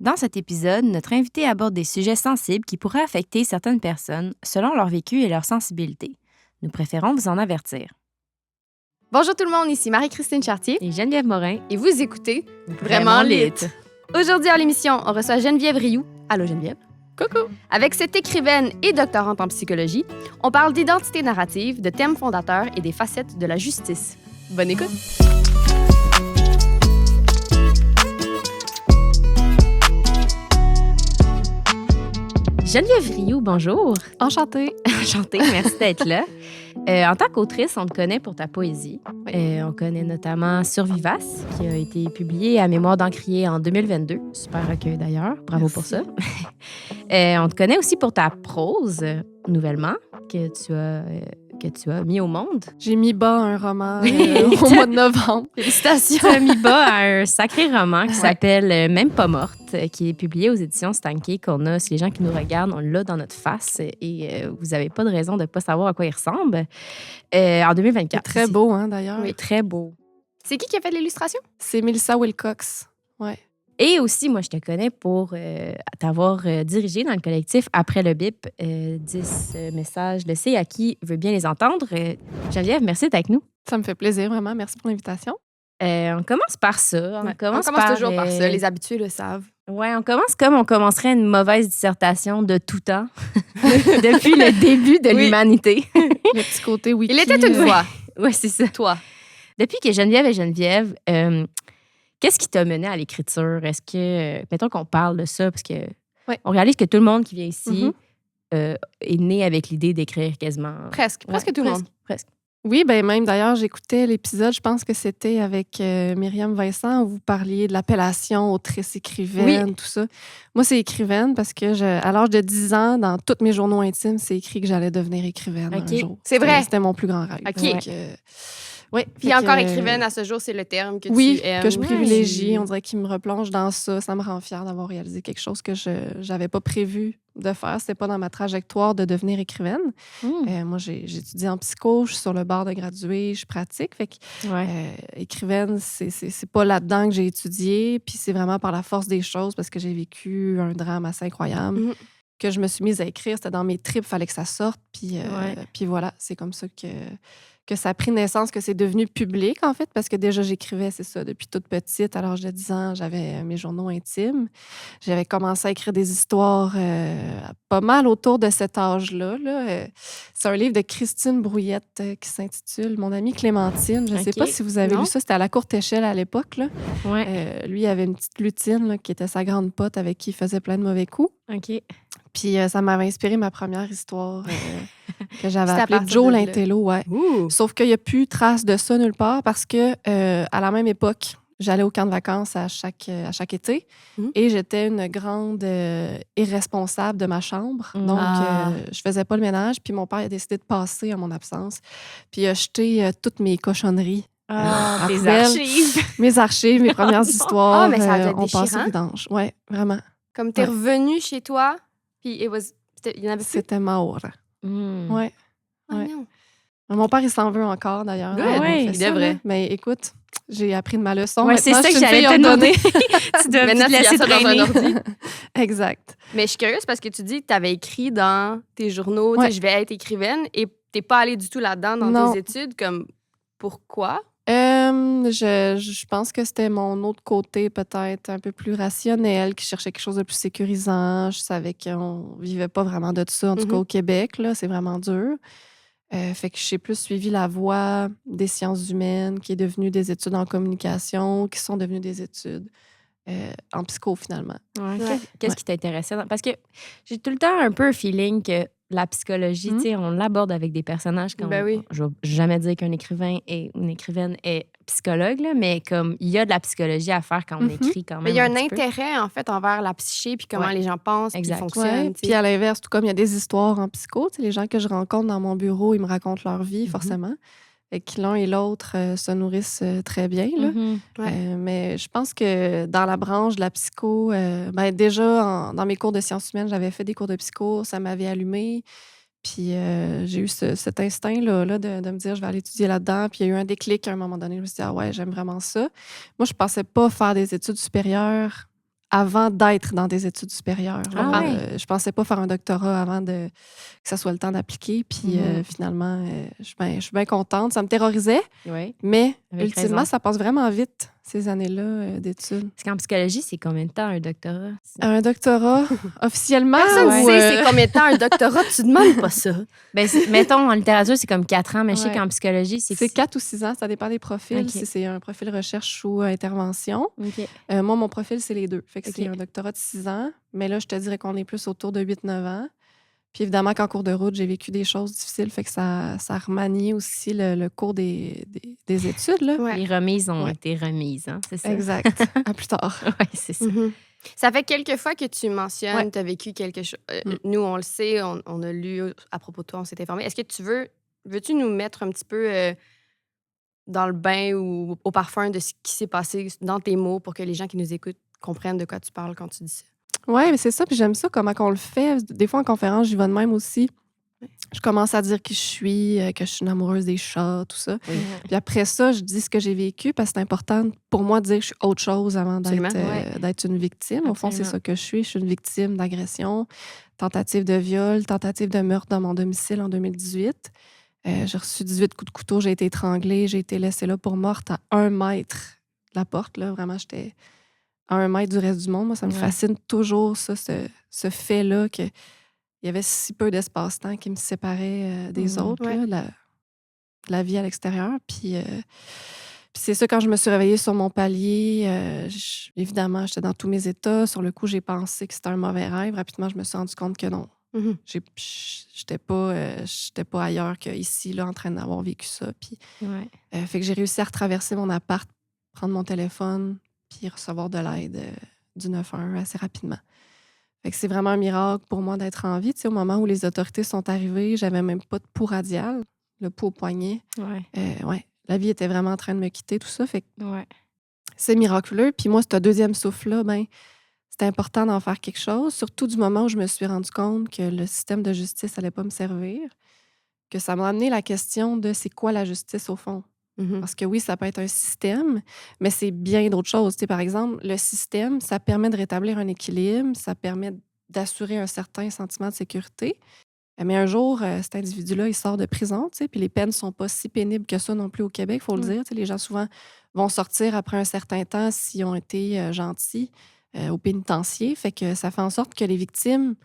Dans cet épisode, notre invité aborde des sujets sensibles qui pourraient affecter certaines personnes selon leur vécu et leur sensibilité. Nous préférons vous en avertir. Bonjour tout le monde, ici Marie-Christine Chartier Et Geneviève Morin, et vous écoutez Vraiment lit. Aujourd'hui à l'émission, on reçoit Geneviève Rioux. Allô Geneviève. Coucou! Avec cette écrivaine et doctorante en psychologie, on parle d'identité narrative, de thèmes fondateurs et des facettes de la justice. Bonne écoute! Geneviève Rioux, bonjour! Enchantée! Enchantée, merci d'être là. En tant qu'autrice, on te connaît pour ta poésie. On connaît notamment Survivace, qui a été publié à Mémoire d'Encrier en 2022. Super recueil d'ailleurs, bravo pour ça. On te connaît aussi pour ta prose, nouvellement, que tu as mis au monde. J'ai mis bas un roman au mois de novembre. Félicitations! Tu as mis bas à un sacré roman qui s'appelle Même pas morte, qui est publié aux éditions Stanké, qu'on a, si les gens qui nous regardent, on l'a dans notre face et vous n'avez pas de raison de ne pas savoir à quoi il ressemble. En 2024. C'est très beau, hein, d'ailleurs. Oui, très beau. C'est qui a fait l'illustration? C'est Melissa Wilcox. Ouais. Et aussi, moi, je te connais pour t'avoir dirigé dans le collectif Après le bip, 10 messages laissés à qui veut bien les entendre. Geneviève, merci d'être avec nous. Ça me fait plaisir, vraiment. Merci pour l'invitation. On commence par ça. On commence toujours par ça. Les habitués le savent. Oui, on commence comme on commencerait une mauvaise dissertation de tout temps, depuis le début de l'humanité. Le petit côté wiki. Il était une fois. Oui, c'est ça. Toi. Depuis que Geneviève est Geneviève, qu'est-ce qui t'a mené à l'écriture? Est-ce que, mettons qu'on parle de ça, parce que on réalise que tout le monde qui vient ici est né avec l'idée d'écrire quasiment. Presque tout le monde. Presque. Oui, ben même d'ailleurs, j'écoutais l'épisode, je pense que c'était avec Myriam Vincent, où vous parliez de l'appellation autrice-écrivaine, tout ça. Moi, c'est écrivaine parce que à l'âge de 10 ans, dans tous mes journaux intimes, c'est écrit que j'allais devenir écrivaine un jour. C'est vrai? C'était mon plus grand rêve. OK. Donc, oui. Puis encore écrivaine à ce jour, c'est le terme que tu aimes. Que je privilégie. On dirait qu'il me replonge dans ça. Ça me rend fière d'avoir réalisé quelque chose que je n'avais pas prévu de faire. C'était pas dans ma trajectoire de devenir écrivaine. Moi, j'ai étudié en psycho, je suis sur le bord de graduer, je pratique. Fait que écrivaine, c'est pas là-dedans que j'ai étudié. Puis c'est vraiment par la force des choses, parce que j'ai vécu un drame assez incroyable, que je me suis mise à écrire. C'était dans mes tripes, il fallait que ça sorte. Puis voilà, c'est comme ça que ça a pris naissance, que c'est devenu public, en fait, parce que déjà, j'écrivais, c'est ça, depuis toute petite. À l'âge de 10 ans, j'avais mes journaux intimes. J'avais commencé à écrire des histoires pas mal autour de cet âge-là. C'est un livre de Christine Brouillette qui s'intitule « Mon amie Clémentine ». Je ne sais pas si vous avez lu ça. C'était à la courte échelle à l'époque. Lui, il avait une petite lutine qui était sa grande pote avec qui il faisait plein de mauvais coups. OK. Puis ça m'avait inspiré ma première histoire que j'avais appelée Joe l'Intello. Sauf qu'il n'y a plus trace de ça nulle part parce que à la même époque, j'allais au camp de vacances à chaque été et j'étais une grande irresponsable de ma chambre. Donc, je faisais pas le ménage. Puis mon père a décidé de passer en mon absence. Puis il a jeté toutes mes cochonneries. Tes archives. Mes archives, mes premières histoires. Mais ça a dû être on passe déchirant. au vidange. Oui, vraiment. Comme t'es revenue chez toi, puis il y en avait plus. C'était mort. Ouais. Oh non. Mon père, il s'en veut encore, d'ailleurs. Oui, il devrait. Mais écoute, j'ai appris de ma leçon. Ouais, c'est ça que j'allais te demander. Tu dois Maintenant, te laisser tu laisses ça dans un traîner. ordi. Exact. Mais je suis curieuse parce que tu dis que tu avais écrit dans tes journaux, je vais être écrivaine, et t'es pas allée du tout là-dedans dans tes études. Comme, pourquoi? Je pense que c'était mon autre côté, peut-être un peu plus rationnel, qui cherchait quelque chose de plus sécurisant. Je savais qu'on vivait pas vraiment de ça, en tout cas au Québec. Là, c'est vraiment dur. Fait que j'ai plus suivi la voie des sciences humaines, qui est devenue des études en communication, qui sont devenues des études en psycho, finalement. Qu'est-ce qui t'intéressait? Parce que j'ai tout le temps un peu un feeling que la psychologie, tu sais, on l'aborde avec des personnages comme... Je vais jamais dire qu'un écrivain et une écrivaine est psychologue, là, mais comme il y a de la psychologie à faire quand on écrit quand même. Mais il y a un intérêt, en fait, envers la psyché, puis comment les gens pensent, puis fonctionnent. Puis à l'inverse, tout comme il y a des histoires en psycho, les gens que je rencontre dans mon bureau, ils me racontent leur vie, forcément. Et que l'un et l'autre se nourrissent très bien. Là. Mais je pense que dans la branche de la psycho, déjà, dans mes cours de sciences humaines, j'avais fait des cours de psycho, ça m'avait allumé. Puis j'ai eu cet instinct-là de me dire, je vais aller étudier là-dedans. Puis il y a eu un déclic à un moment donné. Je me suis dit, ah ouais, j'aime vraiment ça. Moi, je pensais pas faire des études supérieures avant d'être dans des études supérieures. Ah ouais. Je pensais pas faire un doctorat avant que ça soit le temps d'appliquer. Puis finalement, je suis bien contente. Ça me terrorisait, Oui. mais Avec ultimement, raison. ça passe vraiment vite, ces années-là d'études. Parce qu'en psychologie, c'est combien de temps un doctorat? Un doctorat, officiellement, Personne ne ou, sait c'est combien de temps un doctorat, tu demandes pas ça. Ben, mettons, en littérature, c'est comme 4 ans, mais je sais Ouais. qu'en psychologie, c'est 4 ou 6 ans, ça dépend des profils, OK. si c'est un profil recherche ou intervention. OK. Moi, mon profil, c'est les deux. Fait que OK. c'est un doctorat de 6 ans, mais là, je te dirais qu'on est plus autour de 8-9 ans. Puis évidemment qu'en cours de route, j'ai vécu des choses difficiles, fait que ça a remanié aussi le cours des études. Là. Ouais. Les remises ont Ouais. été remises, hein, c'est ça? Exact. À plus tard. Oui, c'est ça. Mhm. Ça fait quelques fois que tu mentionnes, Ouais. tu as vécu quelque chose. Mm. Nous, on le sait, on a lu à propos de toi, on s'est informé. Est-ce que veux-tu nous mettre un petit peu dans le bain ou au parfum de ce qui s'est passé dans tes mots pour que les gens qui nous écoutent comprennent de quoi tu parles quand tu dis ça? Oui, mais c'est ça. Puis j'aime ça, comment on le fait. Des fois, en conférence, j'y vais de même aussi. Je commence à dire qui je suis, que je suis une amoureuse des chats, tout ça. Oui. Puis après ça, je dis ce que j'ai vécu parce que c'est important pour moi de dire que je suis autre chose avant Absolument. d'être une victime. Au fond, c'est Absolument. ça que je suis. Je suis une victime d'agression, tentative de viol, tentative de meurtre dans mon domicile en 2018. J'ai reçu 18 coups de couteau, j'ai été étranglée, j'ai été laissée là pour morte à 1 mètre de la porte. Là. Vraiment, j'étais à 1 mètre du reste du monde. Moi, ça me Ouais. fascine toujours, ça, ce fait-là que il y avait si peu d'espace-temps qui me séparait des autres, Ouais. là, de la vie à l'extérieur. Puis c'est ça, quand je me suis réveillée sur mon palier, évidemment, j'étais dans tous mes états. Sur le coup, j'ai pensé que c'était un mauvais rêve. Rapidement, je me suis rendu compte que non. Mhm. J'étais pas ailleurs qu'ici, là, en train d'avoir vécu ça. Puis, Ouais. fait que j'ai réussi à retraverser mon appart, prendre mon téléphone, puis recevoir de l'aide du 911 assez rapidement. Fait que c'est vraiment un miracle pour moi d'être en vie. Tu sais, au moment où les autorités sont arrivées, j'avais même pas de pouls radial, le pouls au poignet. Ouais. La vie était vraiment en train de me quitter, tout ça. Fait que Ouais. c'est miraculeux. Puis moi, ce deuxième souffle-là, ben, c'était important d'en faire quelque chose, surtout du moment où je me suis rendu compte que le système de justice allait pas me servir, que ça m'a amené la question de c'est quoi la justice au fond? Mhm. Parce que oui, ça peut être un système, mais c'est bien d'autres choses. Tu sais, par exemple, le système, ça permet de rétablir un équilibre, ça permet d'assurer un certain sentiment de sécurité. Mais un jour, cet individu-là, il sort de prison, tu sais, puis les peines sont pas si pénibles que ça non plus au Québec, il faut le dire. Tu sais, les gens, souvent, vont sortir après un certain temps s'ils ont été gentils au pénitencier. Fait que ça fait en sorte que les victimes,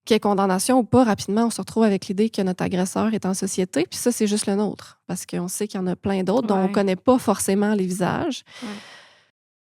qu'il y ait condamnation ou pas, rapidement, on se retrouve avec l'idée que notre agresseur est en société. Puis ça, c'est juste le nôtre. Parce qu'on sait qu'il y en a plein d'autres dont on ne Ouais. connaît pas forcément les visages. Ouais.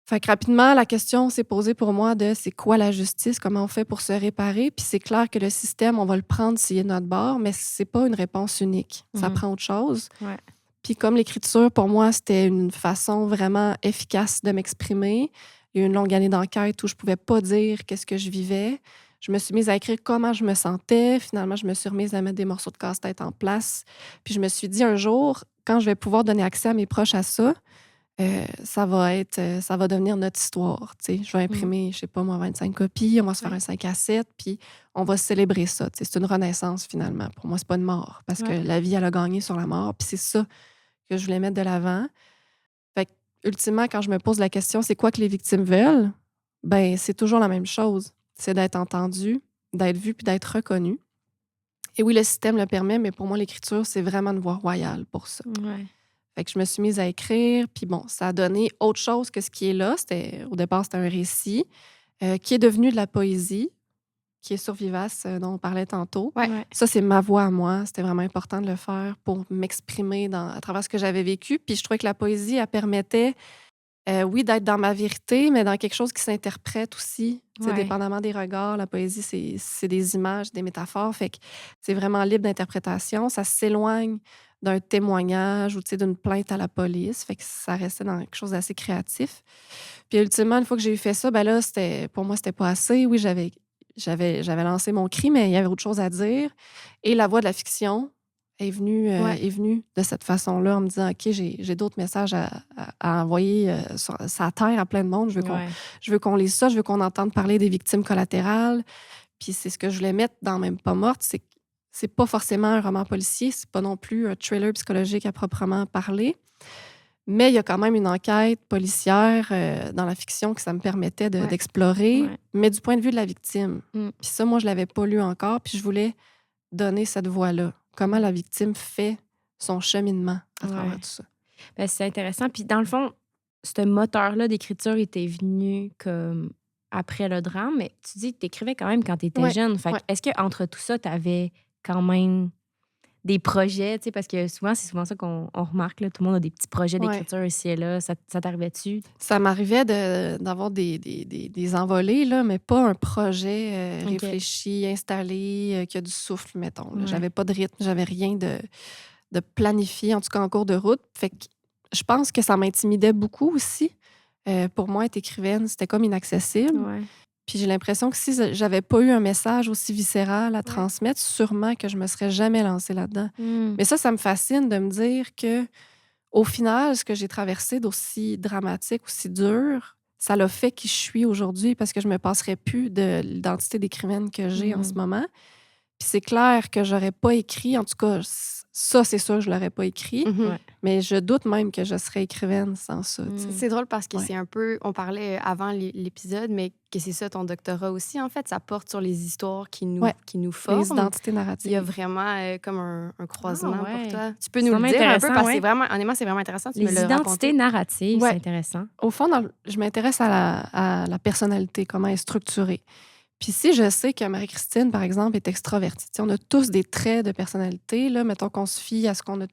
Fait que rapidement, la question s'est posée pour moi de c'est quoi la justice, comment on fait pour se réparer. Puis c'est clair que le système, on va le prendre s'il est de notre bord, mais c'est pas une réponse unique. Ça Mhm. prend autre chose. Ouais. Puis comme l'écriture, pour moi, c'était une façon vraiment efficace de m'exprimer. Il y a eu une longue année d'enquête où je pouvais pas dire qu'est-ce que je vivais. Je me suis mise à écrire comment je me sentais. Finalement, je me suis remise à mettre des morceaux de casse-tête en place. Puis je me suis dit un jour, quand je vais pouvoir donner accès à mes proches à ça, ça va devenir notre histoire. Tu sais. Je vais imprimer, je sais pas moi, 25 copies, on va se faire un 5 à 7, puis on va célébrer ça. Tu sais. C'est une renaissance finalement. Pour moi, c'est pas une mort, parce que la vie, elle a gagné sur la mort, puis c'est ça que je voulais mettre de l'avant. Fait que, ultimement, quand je me pose la question, c'est quoi que les victimes veulent? Ben, c'est toujours la même chose. C'est d'être entendu, d'être vu, puis d'être reconnu. Et oui, le système le permet, mais pour moi, l'écriture, c'est vraiment une voie royale pour ça. Ouais. Fait que je me suis mise à écrire, puis bon, ça a donné autre chose que ce qui est là. Au départ, c'était un récit qui est devenu de la poésie, qui est sur Vivace, dont on parlait tantôt. Ouais. Ouais. Ça, c'est ma voix à moi. C'était vraiment important de le faire pour m'exprimer à travers ce que j'avais vécu. Puis je trouvais que la poésie, elle permettait, oui, d'être dans ma vérité, mais dans quelque chose qui s'interprète aussi. Tu sais, Ouais. dépendamment des regards, la poésie, c'est des images, des métaphores. Fait que c'est vraiment libre d'interprétation. Ça s'éloigne d'un témoignage ou tu sais, d'une plainte à la police. Fait que ça restait dans quelque chose d'assez créatif. Puis ultimement, une fois que j'ai eu fait ça, ben là, pour moi, c'était pas assez. Oui, j'avais lancé mon cri, mais il y avait autre chose à dire. Et la voix de la fiction est venue de cette façon-là, en me disant, OK, j'ai d'autres messages à envoyer sur la terre à plein de monde. Je veux qu'on lise ça, je veux qu'on entende parler des victimes collatérales. Puis c'est ce que je voulais mettre dans Même pas morte, c'est pas forcément un roman policier, c'est pas non plus un thriller psychologique à proprement parler. Mais il y a quand même une enquête policière dans la fiction que ça me permettait d'explorer, Ouais. mais du point de vue de la victime. Mm. Puis ça, moi, je l'avais pas lu encore, puis je voulais donner cette voix-là. Comment la victime fait son cheminement à travers Ouais. tout ça. Ben, c'est intéressant. Puis dans le fond, ce moteur-là d'écriture était venu comme après le drame, mais tu dis que tu écrivais quand même quand tu étais Ouais, jeune. Fait que ouais. est-ce qu'entre tout ça, tu avais quand même des projets, tu sais, parce que souvent, c'est souvent ça qu'on remarque, là, tout le monde a des petits projets Ouais. d'écriture ici et là. Ça t'arrivait-tu? Ça m'arrivait d'avoir des envolées, là, mais pas un projet OK. réfléchi, installé, qui a du souffle, mettons. Là. Ouais. J'avais pas de rythme, j'avais rien de planifié, en tout cas en cours de route. Fait que je pense que ça m'intimidait beaucoup aussi. Pour moi, être écrivaine, c'était comme inaccessible. Ouais. Puis j'ai l'impression que si j'avais pas eu un message aussi viscéral à transmettre, sûrement que je me serais jamais lancée là-dedans. Mm. Mais ça me fascine de me dire que au final, ce que j'ai traversé d'aussi dramatique, aussi dur, ça l'a fait qui je suis aujourd'hui parce que je me passerais plus de l'identité d'écrivaine que j'ai en ce moment. Puis c'est clair que j'aurais pas écrit, en tout cas, ça, c'est sûr, je l'aurais pas écrit. Ouais. Mais je doute même que je serais écrivaine sans ça. tu sais. C'est drôle parce que Ouais. c'est un peu, on parlait avant l'épisode, mais que c'est ça ton doctorat aussi, en fait. Ça porte sur les histoires qui nous, Ouais. qui nous Les forment. identités Il y a narratives. vraiment comme un croisement ouais. pour toi. Tu peux C'est nous le vraiment dire un peu intéressant, parce que ouais. c'est vraiment, honnêtement, c'est vraiment intéressant. Tu me Les l'as identités raconté. narratives, Ouais. c'est intéressant. Au fond, je m'intéresse à la personnalité, comment elle est structurée. Puis si je sais que Marie-Christine, par exemple, est extravertie, tu sais, on a tous des traits de personnalité. Là, mettons qu'on se fie à ce qu'on a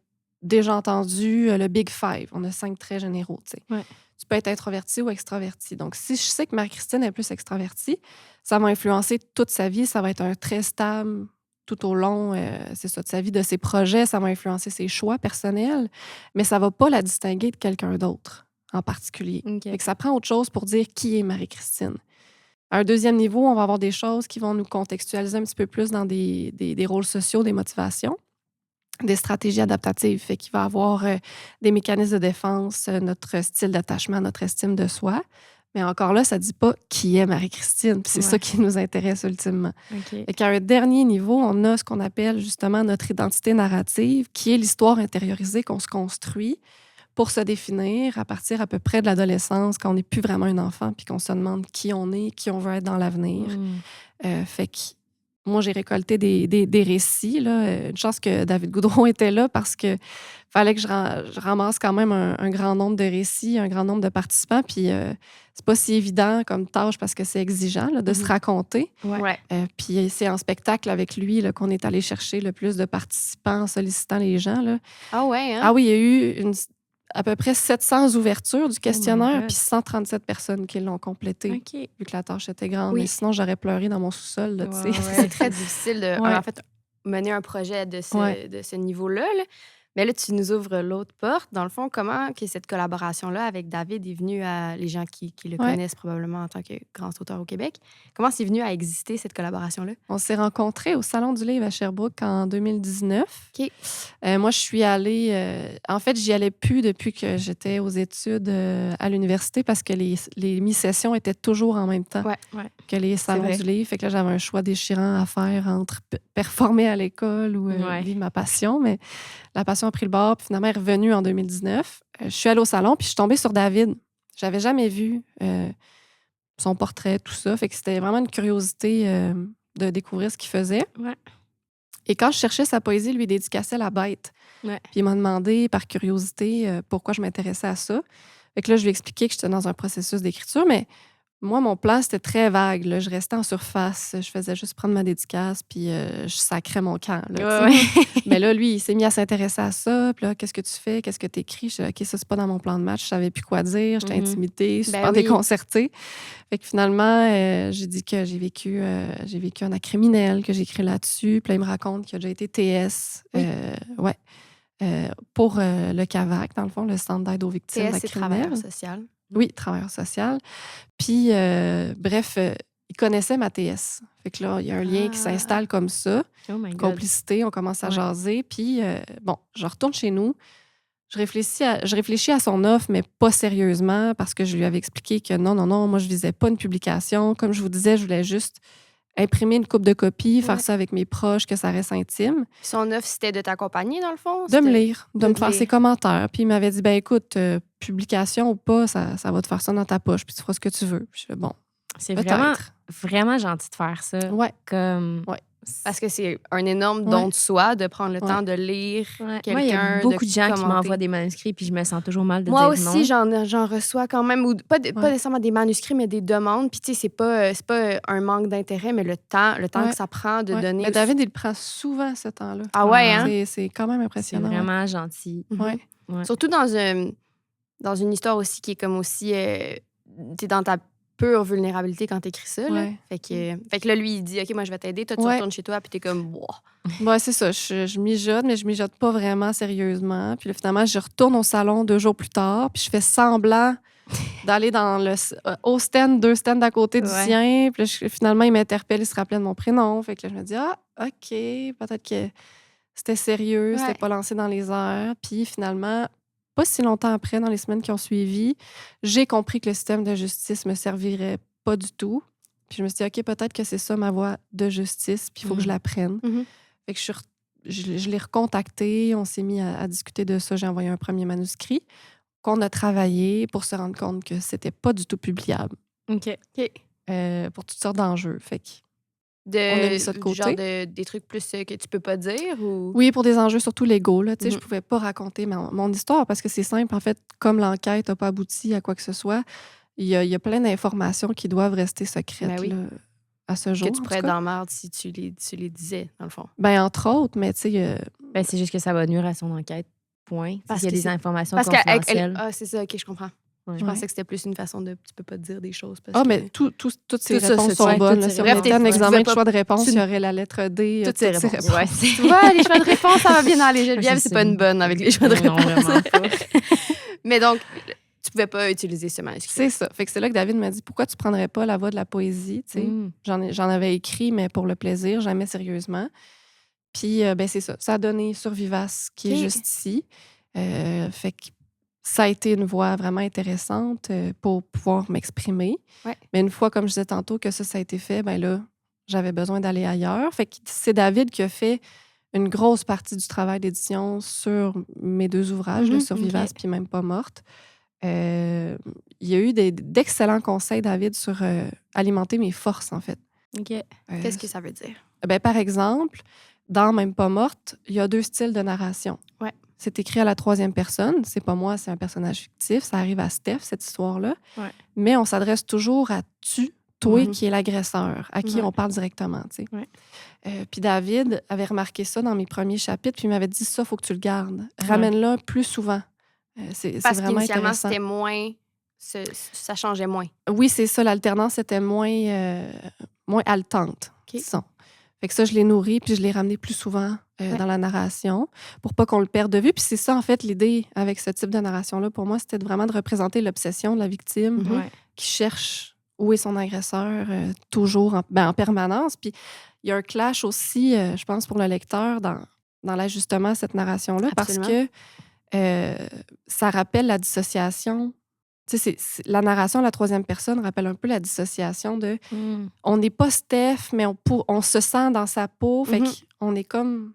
déjà entendu, le Big Five. On a 5 traits généraux. Tu sais. Ouais. Tu peux être introverti ou extraverti. Donc, si je sais que Marie-Christine est plus extravertie, ça va influencer toute sa vie. Ça va être un trait stable tout au long c'est ça, de sa vie, de ses projets. Ça va influencer ses choix personnels, mais ça va pas la distinguer de quelqu'un d'autre en particulier. OK. Fait que ça prend autre chose pour dire qui est Marie-Christine. À un deuxième niveau, on va avoir des choses qui vont nous contextualiser un petit peu plus dans des rôles sociaux, des motivations, des stratégies adaptatives. Fait qu'il va y avoir des mécanismes de défense, notre style d'attachement, notre estime de soi. Mais encore là, ça ne dit pas qui est Marie-Christine. Puis c'est ça Ouais. qui nous intéresse ultimement. OK. Fait qu'à un dernier niveau, on a ce qu'on appelle justement notre identité narrative, qui est l'histoire intériorisée qu'on se construit pour se définir à partir à peu près de l'adolescence, quand on n'est plus vraiment un enfant, puis qu'on se demande qui on est, qui on veut être dans l'avenir. Fait que moi, j'ai récolté des récits. Là. Une chance que David Goudron était là parce que fallait que je ramasse quand même un grand nombre de récits, un grand nombre de participants. Puis c'est pas si évident comme tâche parce que c'est exigeant là, de se raconter. Ouais. Puis c'est en spectacle avec lui là, qu'on est allé chercher le plus de participants en sollicitant les gens. Là. Ah ouais, hein? Ah oui, il y a eu à peu près 700 ouvertures du questionnaire, God. puis 137 personnes qui l'ont complété, OK. vu que la tâche était grande. Oui. Mais sinon, j'aurais pleuré dans mon sous-sol. Là, tu sais. Ouais. C'est très difficile de Ouais. en fait, mener un projet de Ouais. ce niveau-là. Là. Mais là, tu nous ouvres l'autre porte. Dans le fond, comment que cette collaboration-là avec David est venue à les gens qui le Ouais. connaissent probablement en tant que grand auteur au Québec? Comment c'est venu à exister, cette collaboration-là? On s'est rencontrés au Salon du livre à Sherbrooke en 2019. OK. Moi, je suis allée... en fait, j'y allais plus depuis que j'étais aux études à l'université parce que les mi-sessions étaient toujours en même temps Ouais. que les salons vrai. du livre. Fait que là, j'avais un choix déchirant à faire entre performer à l'école ou Ouais. vivre ma passion. Mais la passion a pris le bord, puis finalement, elle est revenue en 2019. Je suis allée au salon, puis je suis tombée sur David. J'avais jamais vu son portrait, tout ça. Fait que c'était vraiment une curiosité de découvrir ce qu'il faisait. Ouais. Et quand je cherchais sa poésie, lui dédicaçait La Bête. Ouais. Puis il m'a demandé, par curiosité, pourquoi je m'intéressais à ça. Fait que là, je lui ai expliqué que j'étais dans un processus d'écriture, mais moi, mon plan, c'était très vague. Là. Je restais en surface. Je faisais juste prendre ma dédicace, puis je sacrais mon camp. Là, Ouais. mais là, lui, il s'est mis à s'intéresser à ça. Puis là, qu'est-ce que tu fais? Qu'est-ce que tu écris? Je suis OK, ça, c'est pas dans mon plan de match. Je savais plus quoi dire. J'étais intimidée, super oui. déconcertée. Fait que finalement, j'ai dit que j'ai vécu un acte criminel, que j'ai écrit là-dessus. Puis là, il me raconte qu'il a déjà été TS. Oui. Pour le CAVAC, dans le fond, le Centre d'aide aux victimes TS, d'actes c'est criminels. travailleur social. Oui, travailleur social. Puis, bref, il connaissait ma TS. Fait que là, il y a un lien qui s'installe comme ça. Oh my God. Complicité, on commence à Ouais. jaser. Puis, bon, je retourne chez nous. Je réfléchis à son offre, mais pas sérieusement, parce que je lui avais expliqué que non, moi, je visais pas une publication. Comme je vous disais, je voulais juste imprimer une couple de copies, faire Ouais. ça avec mes proches, que ça reste intime. Son offre, c'était de t'accompagner, dans le fond? De me C'était- lire, de me te faire lire. ses commentaires. Puis il m'avait dit, ben écoute, publication ou pas, ça va te faire ça dans ta poche, puis tu feras ce que tu veux. Puis je fais, bon, C'est vraiment, peut-être. vraiment gentil de faire ça. Ouais. Comme... Ouais. Parce que c'est un énorme Ouais. don de soi de prendre le Ouais. temps de lire Ouais. quelqu'un, Moi, il y a beaucoup de gens qui commenter. m'envoient des manuscrits, puis je me sens toujours mal de Moi dire aussi, non. j'en reçois quand même, ou pas nécessairement des manuscrits, mais des demandes. Puis, tu sais, c'est pas un manque d'intérêt, mais le temps Ouais. que ça prend de Ouais. donner. Mais David, il prend souvent ce temps-là. Ah ouais, hein? C'est quand même C'est impressionnant. ouais. vraiment gentil. Mhm. Ouais. Ouais. Surtout dans une histoire aussi qui est comme aussi. Tu es dans ta pure vulnérabilité quand t'écris ça. Là. Ouais. Fait que là, lui, il dit OK, moi, je vais t'aider. Toi, tu Ouais. retournes chez toi, puis t'es comme. Wow. Ouais, c'est ça. Je mijote, mais je mijote pas vraiment sérieusement. Puis là, finalement, je retourne au salon 2 jours plus tard, puis je fais semblant d'aller au stand, 2 stands à côté du Ouais. sien. Puis là, finalement, il m'interpelle, il se rappelait de mon prénom. Fait que là, je me dis, ah, OK, peut-être que c'était sérieux, c'était Ouais. pas lancé dans les airs. Puis finalement, pas si longtemps après, dans les semaines qui ont suivi, j'ai compris que le système de justice me servirait pas du tout. Puis je me suis dit, OK, peut-être que c'est ça ma voie de justice, puis il faut que je la prenne. Mhm. Fait que je l'ai recontacté, on s'est mis à discuter de ça. J'ai envoyé un premier manuscrit qu'on a travaillé pour se rendre compte que c'était pas du tout publiable OK. OK. pour toutes sortes d'enjeux. Fait que, On a mis ça de Du genre côté. des trucs plus que tu peux pas dire ou. oui, pour des enjeux surtout légaux. Là, tu sais, je Mhm. pouvais pas raconter mon histoire parce que c'est simple. En fait, comme l'enquête n'a pas abouti à quoi que ce soit, il y a plein d'informations qui doivent rester secrètes Ben oui. là, à ce jour. Que tu en tout pourrais être cas. dans la merde si tu les disais, dans le fond. Ben, entre autres, mais tu sais, Ben, c'est juste que ça va nuire à son enquête. Point. Parce S'il y a que des c'est- informations Parce qu'elle. confidentielles. Ah, c'est ça, OK, je comprends. Ouais. Je Ouais. pensais que c'était plus une façon de. Tu peux pas te dire des choses. Parce Ah, que... mais toutes ces Tout ça, réponses c'est sont ça, bonnes. toutes là. ces Si on réponses. mettait un Bref, examen tu de pouvais choix de réponse, tu- il y aurait la lettre D. Toutes ces réponses. Ouais, c'est- Tu vois, les choix de réponse, ça va bien aller. Geneviève, Je c'est sais. pas une bonne avec les choix de Non, réponse. vraiment pas. Mais donc, tu pouvais pas utiliser ce manuscrit. C'est ça. Fait que c'est là que David m'a dit pourquoi tu prendrais pas la voie de la poésie, tu sais. Mm. J'en avais écrit, mais pour le plaisir, jamais sérieusement. Puis, ben, c'est ça. Ça a donné Survivace, qui est OK. juste ici. Fait que ça a été une voie vraiment intéressante pour pouvoir m'exprimer. Ouais. Mais une fois, comme je disais tantôt, que ça a été fait, ben là, j'avais besoin d'aller ailleurs. Fait que c'est David qui a fait une grosse partie du travail d'édition sur mes 2 ouvrages, Mhm, de Survivace OK. puis Même pas morte. Il y a eu d'excellents conseils, David, sur alimenter mes forces, en fait. OK. Qu'est-ce que ça veut dire? Ben, par exemple, dans Même pas morte, il y a 2 styles de narration. Ouais. C'est écrit à la 3e personne. C'est pas moi, c'est un personnage fictif. Ça arrive à Steph, cette histoire-là. Ouais. Mais on s'adresse toujours à toi Mhm. qui es l'agresseur, à qui Ouais. on parle directement. Tu sais. Ouais. Puis David avait remarqué ça dans mes premiers chapitres, puis il m'avait dit ça, il faut que tu le gardes. Ramène-le plus souvent. C'est Parce vraiment qu'initialement, intéressant. c'était moins. Ça changeait moins. Oui, c'est ça. L'alternance était moins haletante, OK. disons. Fait que ça, je l'ai nourri, puis je l'ai ramené plus souvent Ouais. dans la narration pour pas qu'on le perde de vue. Puis c'est ça, en fait, l'idée avec ce type de narration-là, pour moi, c'était vraiment de représenter l'obsession de la victime Mhm. Ouais. qui cherche où est son agresseur toujours en permanence. Puis il y a un clash aussi, je pense, pour le lecteur dans l'ajustement à cette narration-là, parce Absolument. que ça rappelle la dissociation. Tu sais, la narration à la 3e personne rappelle un peu la dissociation de Mm. on n'est pas Steph, mais on se sent dans sa peau. Fait Mhm. qu'on est comme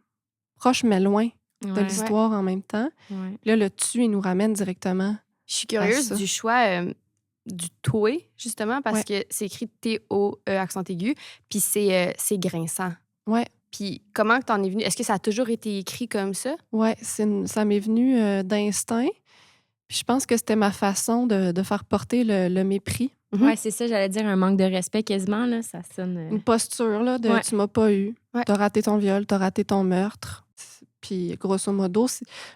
proche, mais loin de Ouais. l'histoire en même temps. Ouais. Là, le tu, il nous ramène directement. Je suis curieuse ça. du choix du toi, justement, parce Ouais. que c'est écrit T-O-E, accent aigu, puis c'est grinçant. Ouais, Puis comment que t'en es venu? Est-ce que ça a toujours été écrit comme ça? ouais, ça m'est venu d'instinct. Puis je pense que c'était ma façon de faire porter le mépris. Ouais, c'est ça, j'allais dire un manque de respect quasiment, là. Ça sonne. Une posture là, de Ouais. tu m'as pas eu, Ouais. t'as raté ton viol, t'as raté ton meurtre. Puis grosso modo,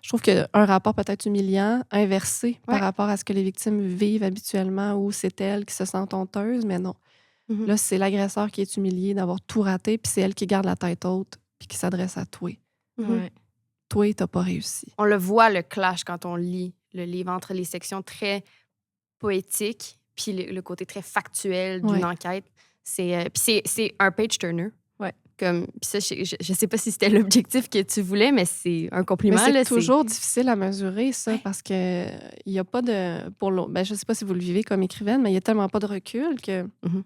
je trouve qu'il y a un rapport peut-être humiliant, inversé Ouais. par rapport à ce que les victimes vivent habituellement, où c'est elles qui se sentent honteuses, mais non. Mhm. Là, c'est l'agresseur qui est humilié d'avoir tout raté, puis c'est elle qui garde la tête haute, puis qui s'adresse à toi. Mhm. Ouais. Toi, t'as pas réussi. On le voit, le clash, quand on lit le livre, entre les sections très poétiques puis le côté très factuel d'une Ouais. enquête. Puis c'est un page-turner. Ouais. Puis ça, je sais pas si c'était l'objectif que tu voulais, mais c'est un compliment. Mais c'est là, toujours difficile à mesurer, ça, Ouais. parce que il y a pas de... je sais pas si vous le vivez comme écrivaine, mais il y a tellement pas de recul que Mhm.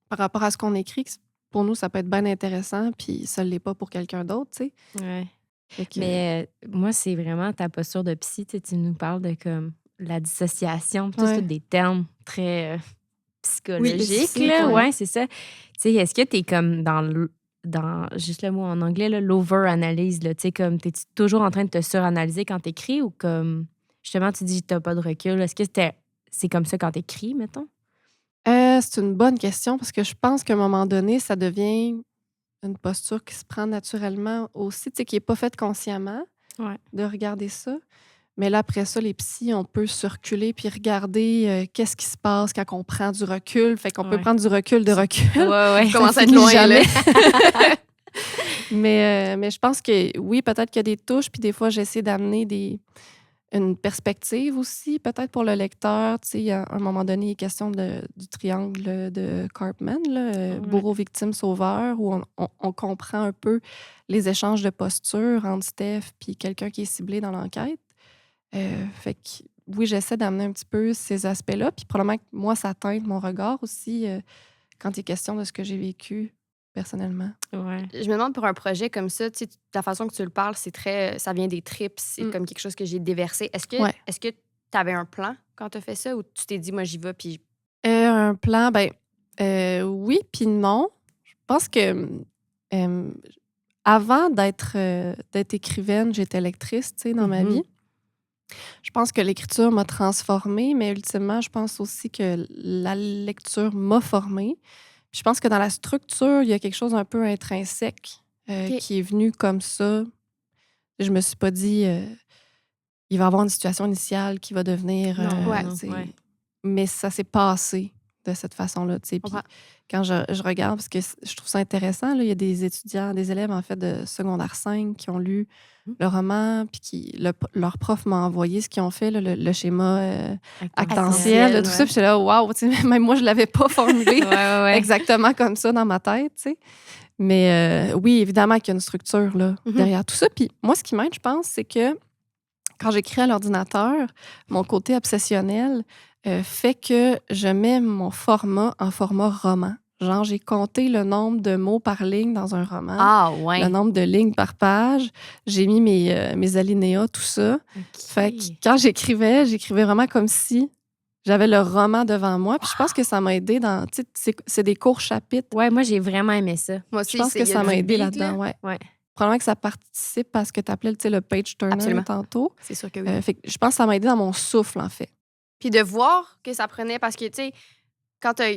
par rapport à ce qu'on écrit, que pour nous, ça peut être bien intéressant, puis ça ne l'est pas pour quelqu'un d'autre, tu sais. Ouais. Fait que, Mais moi, c'est vraiment ta posture de psy. Tu nous parles de comme la dissociation. Puis ça, c'est ouais. tous des termes très psychologiques. spécifique, Là. ouais. Ouais, c'est ça. Tu sais, est-ce que tu es comme dans juste le mot en anglais, là, l'over-analyse? Là, tu sais, comme, t'es-tu toujours en train de te suranalyser quand t'écris ou comme, justement, tu dis que t'as pas de recul? Est-ce que c'est comme ça quand t'écris, mettons? C'est une bonne question parce que je pense qu'à un moment donné, ça devient une posture qui se prend naturellement aussi, tu sais, qui n'est pas faite consciemment Ouais. de regarder ça. Mais là, après ça, les psys, on peut se reculer puis regarder qu'est-ce qui se passe quand on prend du recul. Fait qu'on peut Ouais. prendre du recul de recul. Ouais. Tu commences à être finit loin, jamais. là. Mais je pense que oui, peut-être qu'il y a des touches, puis des fois, j'essaie d'amener une perspective aussi, peut-être pour le lecteur. Tu sais, à un moment donné, il est question du triangle de Karpman, là, Ouais. bourreau, victime, sauveur, où on comprend un peu les échanges de posture entre Steph puis quelqu'un qui est ciblé dans l'enquête. Fait que oui, j'essaie d'amener un petit peu ces aspects-là. Puis probablement que moi, ça teinte mon regard aussi quand il est question de ce que j'ai vécu personnellement. Ouais. Je me demande pour un projet comme ça, tu sais, la façon que tu le parles, c'est très. Ça vient des tripes, c'est comme quelque chose que j'ai déversé. Est-ce que Ouais. tu avais un plan quand tu as fait ça ou tu t'es dit, moi, j'y vais, puis. Un plan, ben oui, puis non. Je pense que avant d'être écrivaine, j'étais lectrice, tu sais, dans ma vie. Je pense que l'écriture m'a transformée, mais ultimement, je pense aussi que la lecture m'a formée. Puis je pense que dans la structure, il y a quelque chose un peu intrinsèque OK. qui est venu comme ça. Je me suis pas dit, il va y avoir une situation initiale qui va devenir... Non, tu sais, ouais. Mais ça s'est passé de cette façon-là. Tu sais. Puis comprends. quand je regarde, parce que je trouve ça intéressant, là, il y a des étudiants, des élèves en fait de secondaire 5 qui ont lu le roman, puis leur prof m'a envoyé ce qu'ils ont fait, là, le schéma actantiel, Actantiel, tout ouais. ça. Puis j'étais là, waouh, tu sais, même moi, je l'avais pas formulé Ouais. exactement comme ça dans ma tête, tu sais. Mais oui, évidemment qu'il y a une structure là, derrière tout ça. Puis moi, ce qui m'aide, je pense, c'est que quand j'écris à l'ordinateur, mon côté obsessionnel fait que je mets mon format en format roman. Genre, j'ai compté le nombre de mots par ligne dans un roman, Ah, ouais. le nombre de lignes par page. J'ai mis mes alinéas, tout ça. Fait que quand j'écrivais vraiment comme si j'avais le roman devant moi. Puis je pense que ça m'a aidé dans... Tu sais, c'est des courts chapitres. Ouais, moi, j'ai vraiment aimé ça. Moi Je aussi, pense que il y a ça m'a du aidé beat, là-dedans, ouais. Ouais. Probablement que ça participe à ce que tu appelais le page turner Absolument. tantôt. C'est sûr que oui. Fait que je pense que ça m'a aidé dans mon souffle, en fait. Puis de voir que ça prenait, parce que, tu sais,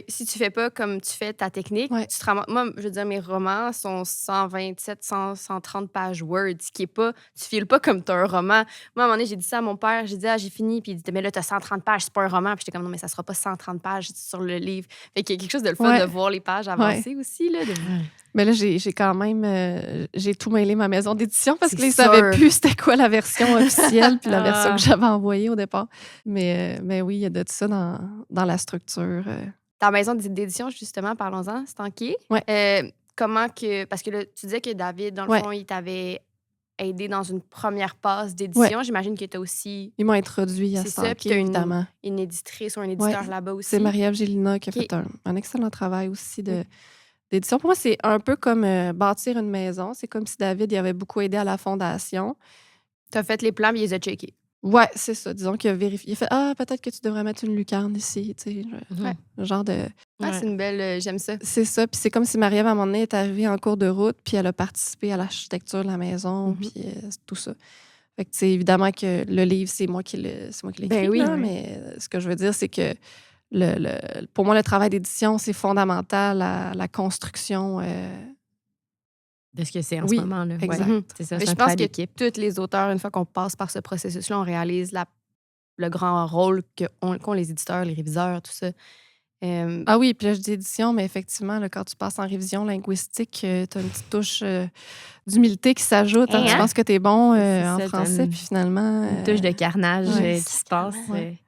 si tu fais pas comme tu fais ta technique, Ouais. tu te ramasses. Moi, je veux dire, mes romans sont 127, 130 pages Word, ce qui est pas. Tu files pas comme t'as un roman. Moi, à un moment donné, j'ai dit ça à mon père, j'ai dit, j'ai fini, puis il dit, mais là, t'as 130 pages, c'est pas un roman. Puis j'étais comme, non, mais ça sera pas 130 pages sur le livre. Fait qu'il y a quelque chose de le fun de voir les pages avancer aussi, là. Mais là, j'ai quand même... j'ai tout mêlé ma maison d'édition parce C'est qu'ils sûr. savaient plus c'était quoi la version officielle puis la Ah. version que j'avais envoyée au départ. Mais oui, il y a de tout ça dans la structure. Ta maison d'édition, justement, parlons-en, c'est en qui? Ouais. Comment que. Parce que là, tu disais que David, dans le Ouais. fond, il t'avait aidé dans une première passe d'édition. J'imagine que tu as aussi. Ils m'ont introduit à C'est ça, ça, puis tu as évidemment. une éditrice ou un éditeur Ouais. là-bas aussi. C'est Marie-Ève Gélina qui a OK. fait un excellent travail aussi d'édition. Pour moi, c'est un peu comme bâtir une maison. C'est comme si David il avait beaucoup aidé à la fondation. Tu as fait les plans, puis il les a checkés. Ouais, c'est ça. Disons qu'il a vérifié. Il a fait peut-être que tu devrais mettre une lucarne ici. Tu sais, genre de. Ah, c'est une belle. J'aime ça. C'est ça. Puis c'est comme si Marie-Ève, à un moment donné, est arrivée en cours de route, puis elle a participé à l'architecture de la maison, puis tout ça. Fait que, tu sais, évidemment que le livre, c'est moi qui l'ai écrit, Ben oui, là, oui. mais ce que je veux dire, c'est que pour moi, le travail d'édition, c'est fondamental à la construction. De ce que c'est en Oui, ce moment. Là. exact. Ouais. C'est ça, Mais c'est je un pense travail que d'équipe. tous les auteurs, une fois qu'on passe par ce processus-là, on réalise le grand rôle qu'ont les éditeurs, les réviseurs, tout ça. Ah oui, puis là, je dis édition, mais effectivement, là, quand tu passes en révision linguistique, tu as une petite touche d'humilité qui s'ajoute. Hein? Tu penses que tu es bon C'est en ça, français, t'as puis finalement... Une touche de carnage ouais. qui se passe. Ouais.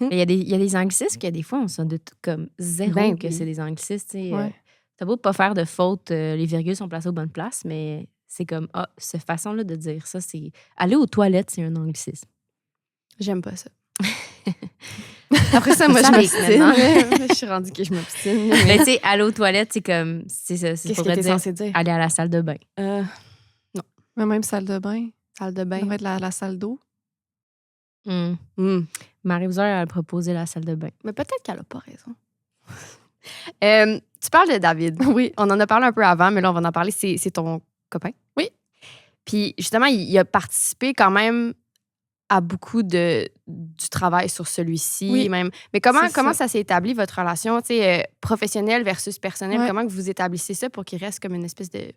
Mais il y a des anglicismes que des fois, on s'en doute comme zéro Ben que oui. c'est des anglicismes. Tu sais, Ouais. t'as beau pas faire de faute, les virgules sont placées aux bonnes places, mais c'est comme, cette façon-là de dire ça, c'est... Aller aux toilettes, c'est un anglicisme. J'aime pas ça. Après ça, moi, Ça je arrive m'obstine. maintenant. Je suis rendue que je m'obstine. Mais tu sais, aller aux toilettes, c'est comme. C'est ça. Qu'est-ce que Faudrait t'es dire censé dire? aller à la salle de bain. Mais même salle de bain, Salle de ça bain. devrait être la salle d'eau. Marie-Hauser, elle a proposé la salle de bain. Mais peut-être qu'elle a pas raison. Tu parles de David. Oui. On en a parlé un peu avant, mais là, on va en parler. C'est ton copain. Oui. Puis, justement, il a participé quand même à beaucoup du travail sur celui-ci. Oui, Même. Mais comment ça. ça s'est établi, votre relation professionnelle versus personnelle? Ouais. Comment que vous établissez ça pour qu'il reste comme une espèce de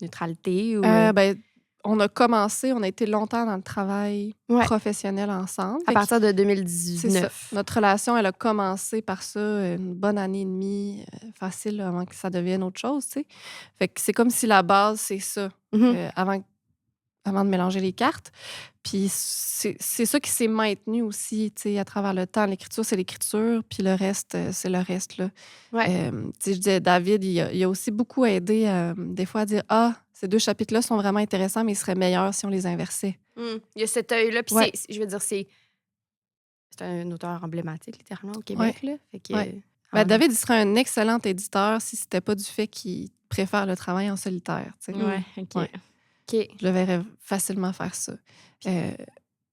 neutralité? Ou, On a commencé, on a été longtemps dans le travail professionnel ensemble. à partir de C'est 2019. ça. Notre relation, elle a commencé par ça une bonne année et demie, facile, là, avant que ça devienne autre chose, tu sais. Fait que c'est comme si la base, c'est ça, avant de mélanger les cartes. Puis c'est ça qui s'est maintenu aussi, tu sais, à travers le temps. L'écriture, c'est l'écriture, puis le reste, c'est le reste, là. Ouais. Tu sais, je disais, David, il a aussi beaucoup aidé, des fois, à dire « Ah, ces 2 chapitres-là sont vraiment intéressants, mais ils seraient meilleurs si on les inversait. » Il y a cet œil-là. Puis, Ouais. je veux dire, c'est un auteur emblématique, littéralement, au Québec. Là. Fait que, Ouais. David, il serait un excellent éditeur si c'était pas du fait qu'il préfère le travail en solitaire, tu sais. Ouais, OK. Ouais. OK. Je le verrais facilement faire ça.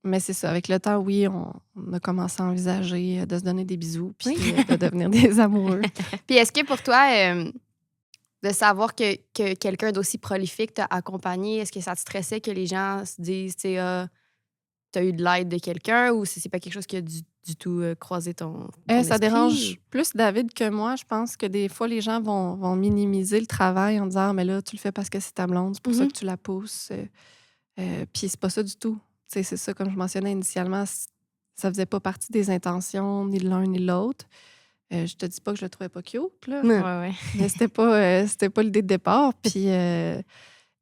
Mais c'est ça. Avec le temps, oui, on a commencé à envisager de se donner des bisous puis de devenir des amoureux. Puis est-ce que pour toi, de savoir que quelqu'un d'aussi prolifique t'a accompagné, est-ce que ça te stressait que les gens se disent, tu sais, t'as eu de l'aide de quelqu'un ou c'est pas quelque chose qui a du tout croisé ton Ça esprit? dérange plus David que moi. Je pense que des fois, les gens vont minimiser le travail en disant « Mais là, tu le fais parce que c'est ta blonde, c'est pour ça que tu la pousses. » Puis c'est pas ça du tout. Tu sais, c'est ça, comme je mentionnais initialement, ça faisait pas partie des intentions ni de l'un ni de l'autre. Je te dis pas que je le trouvais pas cute, là. Ouais. Mais c'était pas l'idée de départ. Puis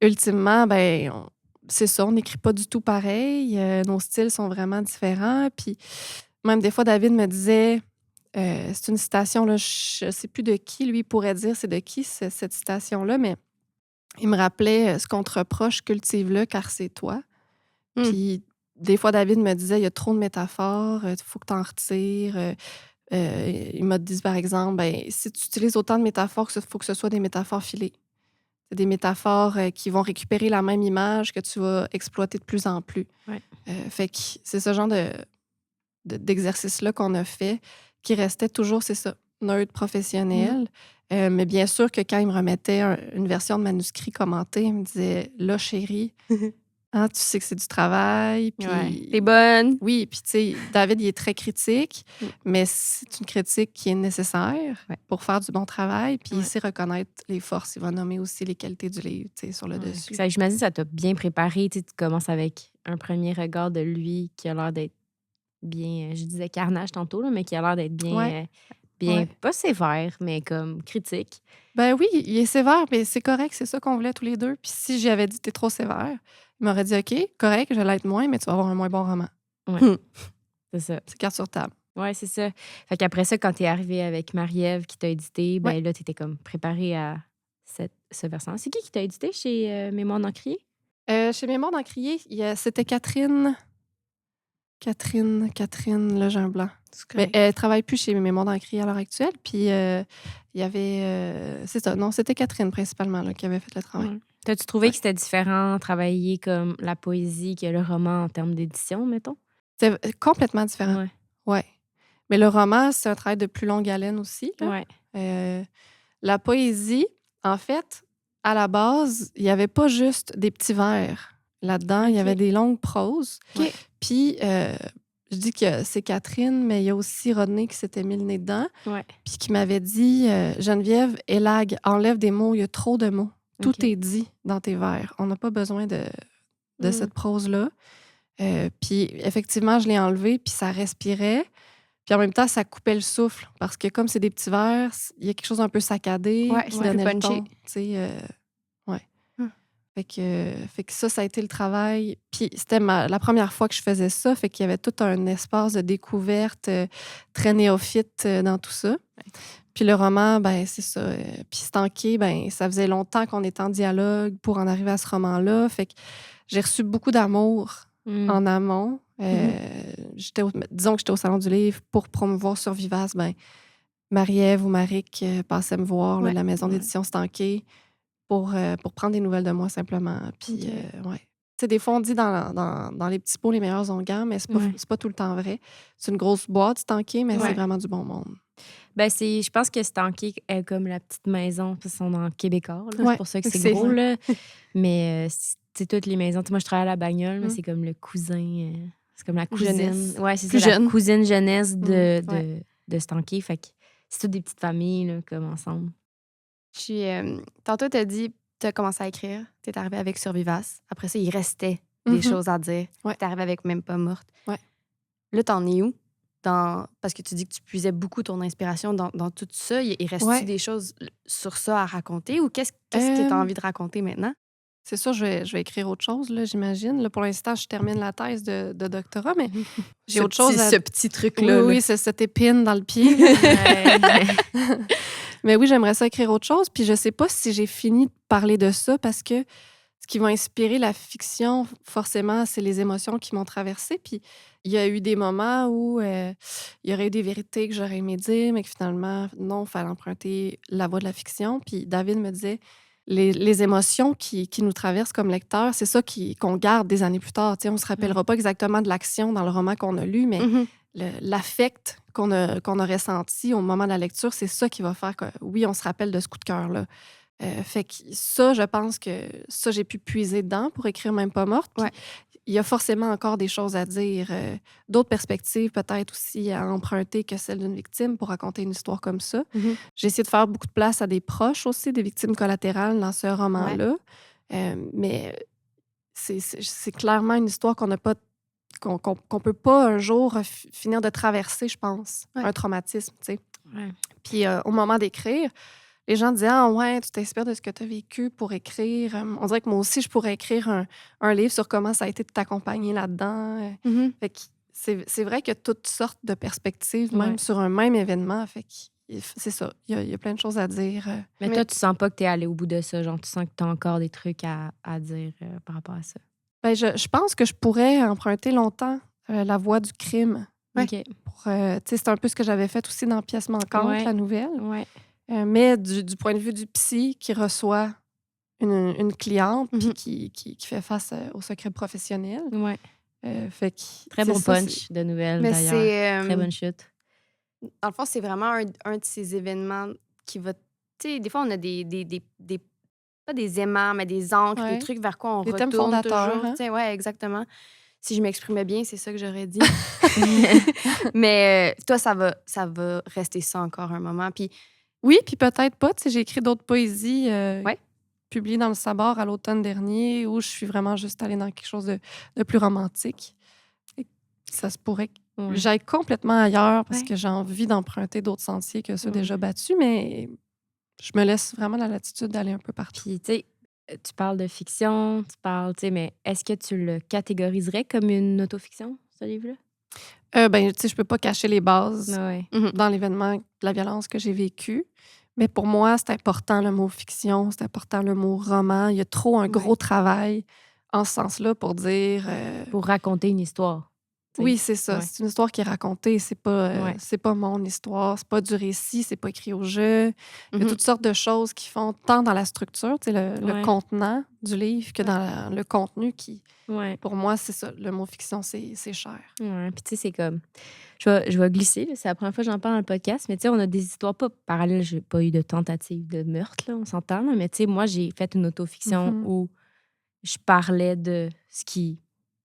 ultimement, c'est ça, on n'écrit pas du tout pareil. Nos styles sont vraiment différents. Puis même des fois, David me disait, c'est une citation, là, je sais plus de qui, lui, pourrait dire c'est de qui cette citation-là, mais il me rappelait ce qu'on te reproche, cultive-le car c'est toi. Puis des fois, David me disait, il y a trop de métaphores, il faut que tu en retires. Il m'a dit, par exemple, si tu utilises autant de métaphores, il faut que ce soit des métaphores filées. C'est des métaphores qui vont récupérer la même image que tu vas exploiter de plus en plus. Ouais. Fait que c'est ce genre d'exercice-là qu'on a fait qui restait toujours, c'est ça, neutre, professionnel. Mais bien sûr que quand il me remettait une version de manuscrit commenté, il me disait « Là, chérie, hein, tu sais que c'est du travail. » Puis t'es bonne. Oui, puis tu sais, David, il est très critique, mais c'est une critique qui est nécessaire pour faire du bon travail. Puis il sait reconnaître les forces. Il va nommer aussi les qualités du livre, tu sais, sur le dessus. Ça, j'imagine que ça t'a bien préparé. Tu commences avec un premier regard de lui qui a l'air d'être bien, je disais carnage tantôt, là, mais qui a l'air d'être bien, pas sévère, mais comme critique. Ben oui, il est sévère, mais c'est correct, c'est ça qu'on voulait tous les deux. Puis si j'y avais dit t'es trop sévère, il m'aurait dit OK, correct, je vais l'être moins, mais tu vas avoir un moins bon roman. Ouais. C'est ça. C'est carte sur table. Ouais, c'est ça. Fait qu'après ça, quand t'es arrivée avec Marie-Ève qui t'a édité, ben là, t'étais comme préparée à ce versant. C'est qui t'a édité chez Mémoire d'Encrier? Chez Mémoire d'Encrier, c'était Catherine. Catherine Lejeune-Blanc. Mais elle travaille plus chez Mémoire d'Encrier à l'heure actuelle. Puis il y avait... c'est ça, non, c'était Catherine principalement là, qui avait fait le travail. T'as-tu trouvé que c'était différent travailler comme la poésie que le roman en termes d'édition, mettons? C'était complètement différent. Ouais. Mais le roman, c'est un travail de plus longue haleine aussi. Là. La poésie, en fait, à la base, il n'y avait pas juste des petits vers. Là-dedans, il y avait des longues proses. Puis, je dis que c'est Catherine, mais il y a aussi Rodney qui s'était mis le nez dedans. Puis qui m'avait dit, Geneviève, élague, enlève des mots, il y a trop de mots. Tout est dit dans tes vers. On n'a pas besoin de cette prose-là. Puis effectivement, je l'ai enlevé, puis ça respirait. Puis en même temps, ça coupait le souffle. Parce que comme c'est des petits vers, il y a quelque chose d'un peu saccadé qui donnait le ton. Fait que ça a été le travail. Puis c'était la première fois que je faisais ça. Fait qu'il y avait tout un espace de découverte très néophyte dans tout ça. Puis le roman, c'est ça. Puis Stanké, ça faisait longtemps qu'on était en dialogue pour en arriver à ce roman-là. Fait que j'ai reçu beaucoup d'amour en amont. Disons que j'étais au Salon du Livre pour promouvoir Survivace. Ben, Marie-Ève ou Maric passaient me voir, Ouais. la maison Ouais. d'édition Stanké, pour prendre des nouvelles de moi simplement. Puis, OK. ouais. Tu sais, des fois, on dit dans les petits pots, les meilleurs onguents, mais Ouais. c'est pas tout le temps vrai. C'est une grosse boîte, Stanké, mais c'est Ouais. vraiment du bon monde. Ben, je pense que Stanké est comme la petite maison, parce qu'ils sont dans Québécois, là. C'est Ouais, pour ça que fait que c'est gros, ouais. là. Mais c'est toutes les maisons. Tu sais, moi, je travaille à la Bagnole, mais Mm. c'est comme le cousin. C'est comme la Jeunesse. cousine. Ouais, c'est Plus ça, la jeune. cousine jeunesse Ouais. de Stanké. Fait que c'est toutes des petites familles, là, comme ensemble. Tantôt, tu as dit, tu as commencé à écrire, tu es arrivé avec Survivace. Après ça, il restait des Mhm. choses à dire. Ouais. Tu es arrivé avec Même pas morte. Ouais. Là, t'en es où? Parce que tu dis que tu puisais beaucoup ton inspiration dans tout ça. Il reste-tu Ouais. des choses sur ça à raconter ou qu'est-ce que tu as envie de raconter maintenant? C'est sûr, je vais écrire autre chose, là, j'imagine. Là, pour l'instant, je termine la thèse de doctorat, mais j'ai autre chose à... Ce petit Oui, truc-là. oui, c'est cette épine dans le pied. là. Ouais. Mais oui, j'aimerais ça écrire autre chose. Puis je sais pas si j'ai fini de parler de ça parce que ce qui va inspirer la fiction, forcément, c'est les émotions qui m'ont traversée. Puis il y a eu des moments où il y aurait eu des vérités que j'aurais aimé dire, mais que finalement, non, il fallait emprunter la voie de la fiction. Puis David me disait, les émotions qui nous traversent comme lecteurs, c'est ça qu'on garde des années plus tard. Tu sais, on ne se rappellera pas exactement de l'action dans le roman qu'on a lu, mais Mhm. l'affect qu'on a ressenti au moment de la lecture, c'est ça qui va faire que, oui, on se rappelle de ce coup de cœur-là. Fait que ça, je pense que ça, j'ai pu puiser dedans pour écrire Même pas morte. Puis Ouais. il y a forcément encore des choses à dire, d'autres perspectives peut-être aussi à emprunter que celle d'une victime pour raconter une histoire comme ça. Mhm. J'ai essayé de faire beaucoup de place à des proches aussi, des victimes collatérales dans ce roman-là. Mais c'est clairement une histoire qu'on n'a pas qu'on peut pas un jour finir de traverser, je pense. Ouais. Un traumatisme, tu sais. Ouais. Puis au moment d'écrire, les gens disaient « Ah ouais, tu t'inspires de ce que tu as vécu pour écrire. » On dirait que moi aussi, je pourrais écrire un livre sur comment ça a été de t'accompagner là-dedans. Mhm. Fait que c'est vrai qu'il y a toutes sortes de perspectives, Ouais. même sur un même événement. Fait que c'est ça. Il y a plein de choses à dire. Mais toi, tu sens pas que t'es allé au bout de ça. Genre, tu sens que t'as encore des trucs à dire par rapport à ça. Ben, je pense que je pourrais emprunter longtemps la voie du crime. Ouais. OK. Tu sais, c'est un peu ce que j'avais fait aussi dans Pièce manquante, Ouais. la nouvelle. Ouais. Mais du point de vue du psy qui reçoit une cliente puis Mhm. qui fait face au secret professionnel. Ouais. Fait que, Très c'est bon ça, punch de nouvelles, Mais d'ailleurs. c'est. Très bonne chute. Dans le fond, c'est vraiment un de ces événements qui va. Tu sais, des fois, on a pas des aimants, mais des ancres, Ouais. des trucs vers quoi on Des thèmes retourne fondateurs, toujours. hein? Tu sais, ouais, exactement. Si je m'exprimais bien, c'est ça que j'aurais dit. Mais toi, ça va rester ça encore un moment. Puis, Oui, puis peut-être pas. Tu sais, j'ai écrit d'autres poésies Ouais. publiées dans le Sabord à l'automne dernier où je suis vraiment juste allée dans quelque chose de plus romantique. Et ça se pourrait que Ouais. j'aille complètement ailleurs parce Ouais. que j'ai envie d'emprunter d'autres sentiers que ceux Ouais. déjà battus, mais je me laisse vraiment la latitude d'aller un peu partout. Puis, tu sais, tu parles de fiction, tu sais, mais est-ce que tu le catégoriserais comme une autofiction, ce livre-là? Ben, tu sais, je peux pas cacher les bases Ouais. Mhm. dans l'événement de la violence que j'ai vécu. Mais pour moi, c'est important le mot fiction, c'est important le mot roman. Il y a trop un gros travail en ce sens-là pour dire... Pour raconter une histoire. tu sais. oui, c'est ça. Ouais. C'est une histoire qui est racontée. Ouais. C'est pas mon histoire. C'est pas du récit. C'est pas écrit au jeu. Il y a Mhm. toutes sortes de choses qui font tant dans la structure, tu sais, le Ouais. contenant du livre que dans le contenu qui, Ouais. pour moi, c'est ça. Le mot fiction, c'est cher. Ouais. Puis, tu sais, c'est comme. Je vais glisser, là, c'est la première fois que j'en parle dans le podcast, mais tu sais, on a des histoires pas parallèles. J'ai pas eu de tentative de meurtre, là, on s'entend, là, mais tu sais, moi, j'ai fait une autofiction Mhm. où je parlais de ce qui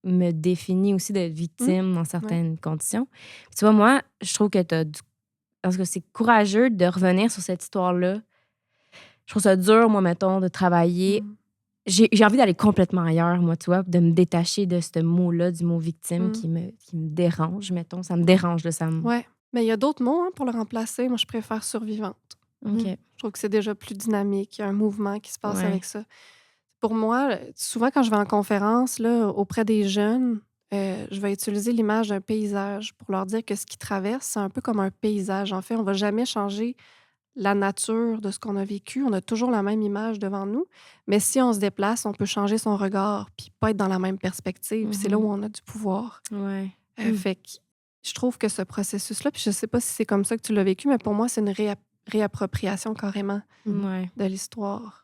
me définit aussi d'être victime dans certaines conditions. Puis, tu vois, moi, je trouve que parce que c'est courageux de revenir sur cette histoire-là. Je trouve ça dur, moi, mettons, de travailler. Mhm. J'ai envie d'aller complètement ailleurs, moi, tu vois, de me détacher de ce mot-là, du mot victime Mm. qui me dérange, mettons. Ça me dérange, là, ça me... Ouais. Mais il y a d'autres mots hein, pour le remplacer. Moi, je préfère survivante. OK. Je trouve que c'est déjà plus dynamique. Il y a un mouvement qui se passe Ouais. avec ça. Pour moi, souvent, quand je vais en conférence là, auprès des jeunes, je vais utiliser l'image d'un paysage pour leur dire que ce qu'ils traversent, c'est un peu comme un paysage. En fait, on va jamais changer la nature de ce qu'on a vécu. On a toujours la même image devant nous. Mais si on se déplace, on peut changer son regard puis pas être dans la même perspective. Puis c'est là où on a du pouvoir. Ouais. Fait que je trouve que ce processus-là, puis je sais pas si c'est comme ça que tu l'as vécu, mais pour moi, c'est une réappropriation carrément Ouais. de l'histoire.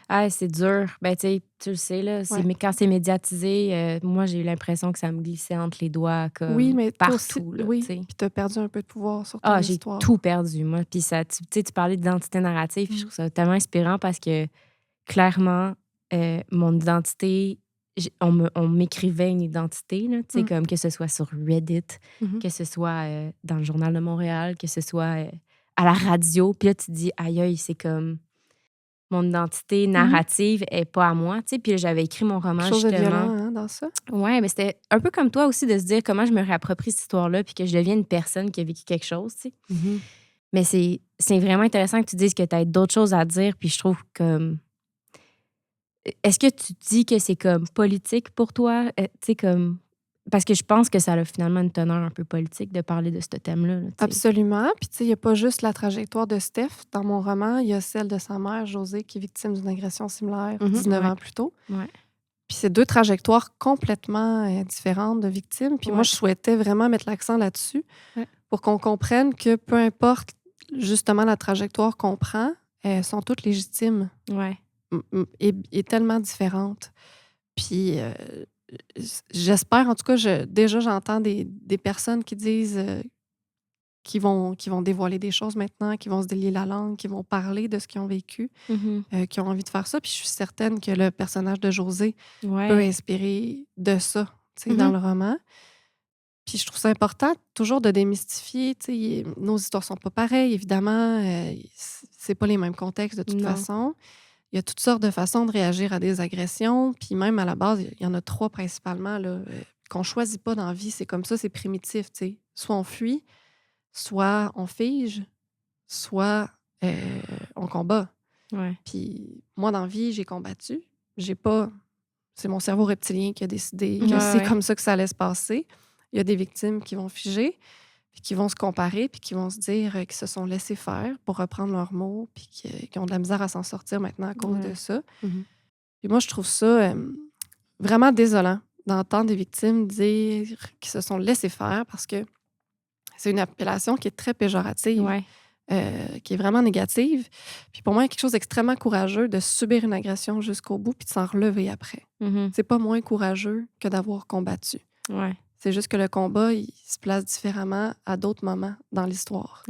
Ah, c'est dur. Ben, tu le sais, là, Ouais. quand c'est médiatisé, moi, j'ai eu l'impression que ça me glissait entre les doigts Oui, comme mais toi aussi, partout, là, oui, tu sais. puis tu as perdu un peu de pouvoir sur ton Ah, j'ai histoire. tout perdu, moi. Puis ça, tu sais, tu parlais d'identité narrative, puis je trouve ça tellement inspirant parce que, clairement, mon identité, on m'écrivait une identité, là, tu sais, comme que ce soit sur Reddit, que ce soit dans le Journal de Montréal, que ce soit à la radio. Puis là, tu te dis, aïe, aïe, c'est comme mon identité narrative est pas à moi, tu sais. Puis là, j'avais écrit mon roman, Quelque chose de justement. violent, hein, dans ça. Ouais, mais c'était un peu comme toi aussi de se dire comment je me réapproprie cette histoire-là puis que je devienne une personne qui a vécu quelque chose, tu sais. Mais c'est vraiment intéressant que tu dises que tu as d'autres choses à dire, puis je trouve que... Est-ce que tu dis que c'est comme politique pour toi? Tu sais, comme... Parce que je pense que ça a finalement une teneur un peu politique de parler de ce thème-là. Là, tu sais. Absolument. Puis, tu sais, il n'y a pas juste la trajectoire de Steph. Dans mon roman, il y a celle de sa mère, Josée, qui est victime d'une agression similaire 19 ans plus tôt. Ouais. Puis, c'est 2 trajectoires complètement différentes de victimes. Puis, moi, je souhaitais vraiment mettre l'accent là-dessus pour qu'on comprenne que peu importe justement la trajectoire qu'on prend, elles sont toutes légitimes Ouais. et tellement différentes. Puis, j'espère, en tout cas, déjà, j'entends des personnes qui disent qui vont dévoiler des choses maintenant, qui vont se délier la langue, qui vont parler de ce qu'ils ont vécu, qui ont envie de faire ça. Puis je suis certaine que le personnage de Josée peut inspirer de ça, tu sais, dans le roman. Puis je trouve ça important toujours de démystifier, tu sais, nos histoires sont pas pareilles, évidemment, c'est pas les mêmes contextes de toute façon. Il y a toutes sortes de façons de réagir à des agressions, puis même à la base, il y en a 3 principalement, là, qu'on choisit pas dans la vie. C'est comme ça, c'est primitif, tu sais. Soit on fuit, soit on fige, soit on combat. Ouais. Puis moi, dans la vie, j'ai combattu. J'ai pas... C'est mon cerveau reptilien qui a décidé que c'est comme ça que ça allait se passer. Il y a des victimes qui vont figer, puis qui vont se comparer, puis qui vont se dire qu'ils se sont laissés faire, pour reprendre leurs mots, puis qui ont de la misère à s'en sortir maintenant à cause de ça. Puis moi, je trouve ça vraiment désolant d'entendre des victimes dire qu'ils se sont laissés faire parce que c'est une appellation qui est très péjorative, qui est vraiment négative. Puis pour moi, il y a quelque chose d'extrêmement courageux de subir une agression jusqu'au bout puis de s'en relever après. C'est pas moins courageux que d'avoir combattu. C'est juste que le combat, il se place différemment à d'autres moments dans l'histoire.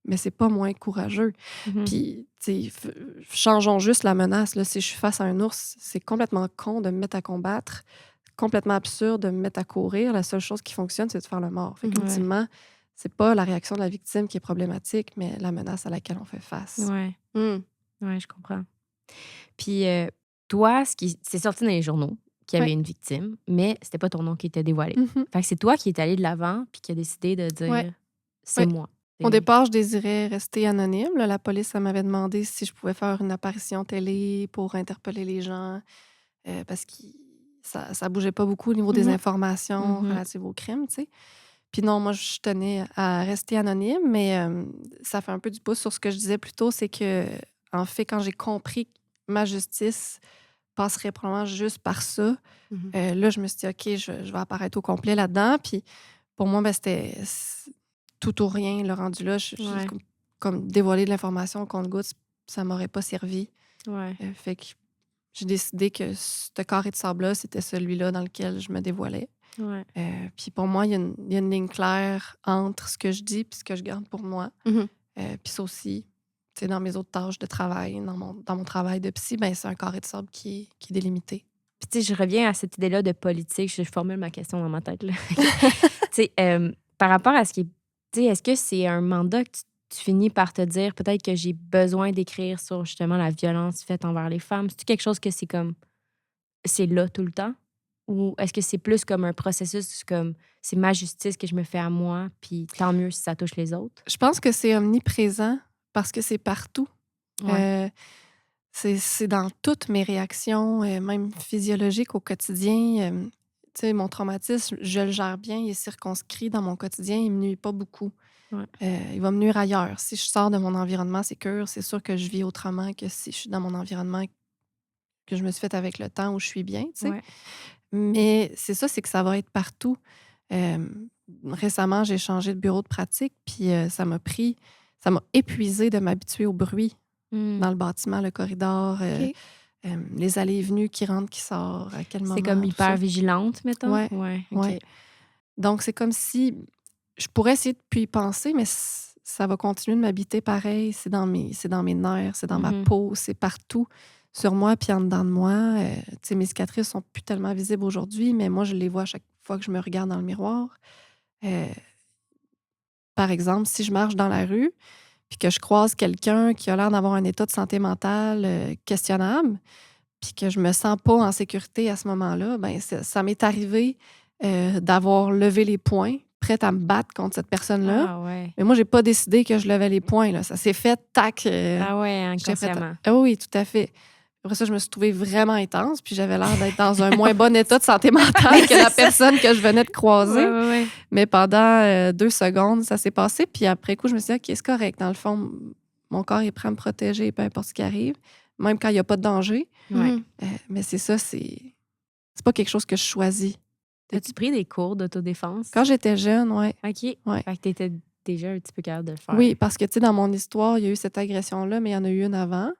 Mais c'est pas moins courageux. Puis, tu sais, changeons juste la menace. Là. Si je suis face à un ours, c'est complètement con de me mettre à combattre, complètement absurde de me mettre à courir. La seule chose qui fonctionne, c'est de faire le mort. Fait qu'ultimement, c'est pas la réaction de la victime qui est problématique, mais la menace à laquelle on fait face. Ouais, je comprends. Puis, toi, c'est sorti dans les journaux qu'il y avait une victime, mais c'était pas ton nom qui était dévoilé. Fait que c'est toi qui es allé de l'avant puis qui a décidé de dire c'est moi. Au départ, je désirais rester anonyme. Là, la police, ça m'avait demandé si je pouvais faire une apparition télé pour interpeller les gens parce que ça bougeait pas beaucoup au niveau des informations relatives au crime, tu sais. Puis non, moi, je tenais à rester anonyme, mais ça fait un peu du pouce sur ce que je disais plus tôt, c'est que, en fait, quand j'ai compris que ma justice passerait probablement juste par ça, là, je me suis dit, OK, je vais apparaître au complet là-dedans. Puis pour moi, ben, c'était tout ou rien, le rendu là. Comme dévoiler de l'information qu'on goutte, ça m'aurait pas servi. Fait que j'ai décidé que ce carré de sable-là, c'était celui-là dans lequel je me dévoilais. Puis pour moi, il y a une ligne claire entre ce que je dis et ce que je garde pour moi. Puis ça aussi, tu sais, dans mes autres tâches de travail, dans mon travail de psy, ben, c'est un carré de sable qui est délimité. Puis tu sais, je reviens à cette idée-là de politique. Je formule ma question dans ma tête. Tu sais, par rapport à ce qui est... Tu sais, est-ce que c'est un mandat que tu finis par te dire peut-être que j'ai besoin d'écrire sur justement la violence faite envers les femmes? C'est-tu quelque chose que c'est comme... C'est là tout le temps? Ou est-ce que c'est plus comme un processus, comme c'est ma justice que je me fais à moi, puis tant mieux si ça touche les autres? Je pense que c'est omniprésent parce que c'est partout. C'est dans toutes mes réactions, même physiologiques au quotidien. Tu sais, mon traumatisme, je le gère bien, il est circonscrit dans mon quotidien, il me nuit pas beaucoup. Ouais. Il va me nuire ailleurs. Si je sors de mon environnement sécure, c'est sûr que je vis autrement que si je suis dans mon environnement que je me suis fait avec le temps où je suis bien, tu sais. Ouais. Mais c'est ça, c'est que ça va être partout. Récemment, j'ai changé de bureau de pratique, puis ça m'a épuisé de m'habituer au bruit dans le bâtiment, le corridor, OK. les allées et venues, qui rentre, qui sort, à quel moment. C'est comme tout hyper ça. vigilante, mettons? Ouais, Ouais, OK. ouais. Donc, c'est comme si je pourrais essayer de plus y penser, mais ça va continuer de m'habiter pareil. C'est dans mes nerfs, c'est dans ma peau, c'est partout sur moi, puis en dedans de moi. Tu sais, mes cicatrices sont plus tellement visibles aujourd'hui, mais moi, je les vois à chaque fois que je me regarde dans le miroir. Par exemple, si je marche dans la rue, puis que je croise quelqu'un qui a l'air d'avoir un état de santé mentale questionnable, puis que je me sens pas en sécurité à ce moment-là, ben ça m'est arrivé d'avoir levé les poings, prête à me battre contre cette personne-là. Ah ouais. Mais moi, j'ai pas décidé que je levais les poings. Là. Ça s'est fait, tac. Ah ouais, j'étais prête inconsciemment. Ah oui, tout à fait. Après ça, je me suis trouvée vraiment intense, puis j'avais l'air d'être dans un moins bon état de santé mentale que la personne que je venais de croiser. Ouais. Mais pendant 2 secondes, ça s'est passé. Puis après coup, je me suis dit, OK, c'est correct. Dans le fond, mon corps est prêt à me protéger, peu importe ce qui arrive, même quand il n'y a pas de danger. Ouais. Mais c'est ça, c'est pas quelque chose que je choisis. As-tu pris des cours d'autodéfense? Quand j'étais jeune, oui. OK. Ouais. Fait que t'étais déjà un petit peu capable de le faire. Oui, parce que, tu sais, dans mon histoire, il y a eu cette agression-là, mais il y en a eu une avant.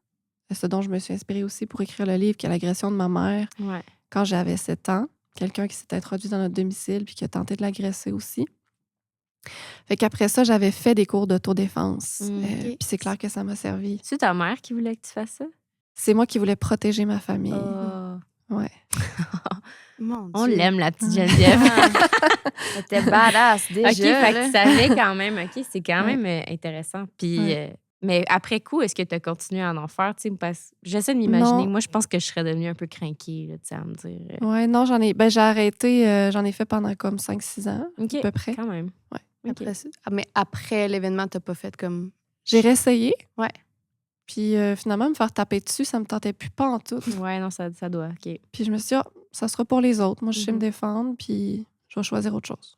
Ce dont je me suis inspirée aussi pour écrire le livre, qui est l'agression de ma mère Ouais. quand j'avais 7 ans. Quelqu'un qui s'est introduit dans notre domicile puis qui a tenté de l'agresser aussi. Fait qu'après ça, j'avais fait des cours d'autodéfense. OK. Puis c'est clair que ça m'a servi. C'est ta mère qui voulait que tu fasses ça? C'est moi qui voulais protéger ma famille. Oh. Ouais. Mon On Dieu. l'aime, la petite Geneviève. T'es badass déjà. OK, fait que là. tu savais quand même. OK, c'est quand Ouais. même intéressant. Puis, Ouais. mais après coup, est-ce que tu as continué à en faire? Tu sais, parce j'essaie de m'imaginer. Non. Moi, je pense que je serais devenue un peu crinquée, là, tu sais, à me dire. Ouais, non, j'ai arrêté, j'en ai fait pendant comme 5-6 ans, OK, à peu près. quand même. Ouais. OK. Après ça. Mais après l'événement, t'as pas fait comme. J'ai réessayé. Ouais. Puis finalement, me faire taper dessus, ça me tentait plus pas en tout. Ouais, non, ça doit. OK. Puis je me suis dit, ah, ça sera pour les autres. Moi, je sais me Mhm. défendre, puis je vais choisir autre chose.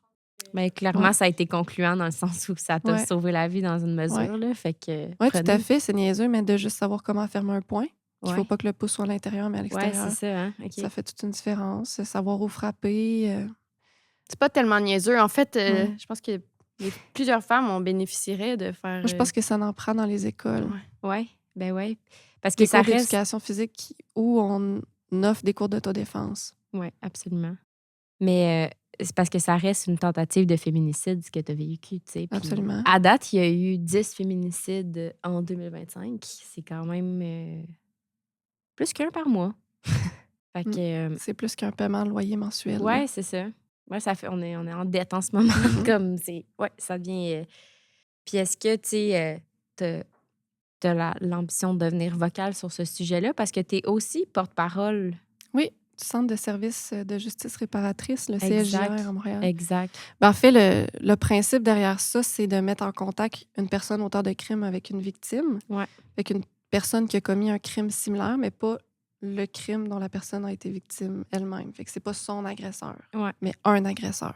Mais clairement, Ouais. ça a été concluant dans le sens où ça t'a Ouais. sauvé la vie dans une mesure, Ouais. là. Fait que. Oui, tout à prenez. fait. C'est niaiseux, mais de juste savoir comment fermer un point. Il ne faut Ouais. pas que le pouce soit à l'intérieur, mais à Ouais, l'extérieur. c'est ça, hein? OK. Ça fait toute une différence. Savoir où frapper. C'est pas tellement niaiseux. En fait, Ouais. je pense que plusieurs femmes en bénéficieraient de faire. Moi, je pense que ça en prend dans les écoles. Ouais, ben ouais. Parce que Des ça cours reste. d'éducation physique où on offre des cours d'autodéfense. Oui, absolument. Mais c'est parce que ça reste une tentative de féminicide, ce que tu as vécu, tu sais. Puis, Absolument. à date, il y a eu 10 féminicides en 2025. C'est quand même plus qu'un par mois. Fait que, C'est plus qu'un paiement de loyer mensuel. ouais, c'est ça. Ouais, ça fait, on est en dette en ce moment. Comme c'est, ouais, ça devient. Puis est-ce que, tu sais, t'as l'ambition de devenir vocale sur ce sujet-là? Parce que tu es aussi porte-parole. Oui, du Centre de services de justice réparatrice, le Exact. CSJR à Montréal. Exact. Ben, en fait, le principe derrière ça, c'est de mettre en contact une personne auteur de crime avec une victime. Ouais. Avec une personne qui a commis un crime similaire, mais pas le crime dont la personne a été victime elle-même. Fait que c'est pas son agresseur, Ouais. mais un agresseur.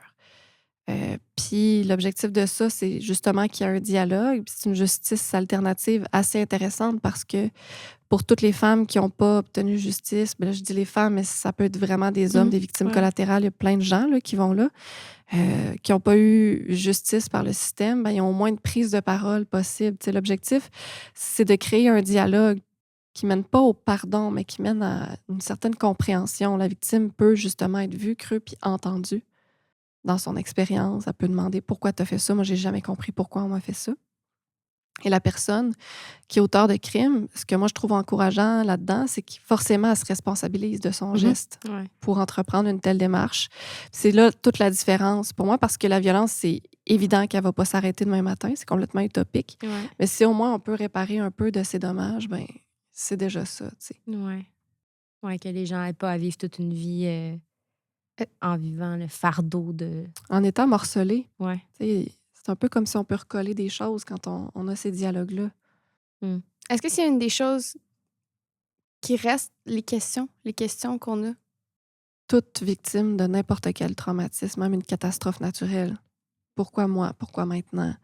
Puis l'objectif de ça, c'est justement qu'il y a un dialogue. Puis c'est une justice alternative assez intéressante parce que pour toutes les femmes qui n'ont pas obtenu justice, ben là, je dis les femmes, mais ça peut être vraiment des hommes, des victimes Ouais. collatérales. Il y a plein de gens là, qui vont là, qui n'ont pas eu justice par le système. Ben, ils ont moins de prise de parole possible. Tu sais, l'objectif, c'est de créer un dialogue qui mène pas au pardon, mais qui mène à une certaine compréhension. La victime peut justement être vue, crue puis entendue dans son expérience. Elle peut demander pourquoi tu as fait ça. Moi, j'ai jamais compris pourquoi on m'a fait ça. Et la personne qui est auteur de crime, ce que moi je trouve encourageant là-dedans, c'est qu'il forcément elle se responsabilise de son geste Ouais. pour entreprendre une telle démarche. C'est là toute la différence pour moi parce que la violence, c'est évident qu'elle va pas s'arrêter demain matin, c'est complètement utopique. Ouais. Mais si au moins on peut réparer un peu de ces dommages, ben c'est déjà ça, tu sais. Ouais. Ouais, que les gens n'aient pas à vivre toute une vie en vivant le fardeau de. En étant morcelé, Ouais. tu sais, c'est un peu comme si on peut recoller des choses quand on a ces dialogues-là. Est-ce que c'est une des choses qui reste les questions qu'on a toute victime de n'importe quel traumatisme, même une catastrophe naturelle. Pourquoi moi? Pourquoi maintenant?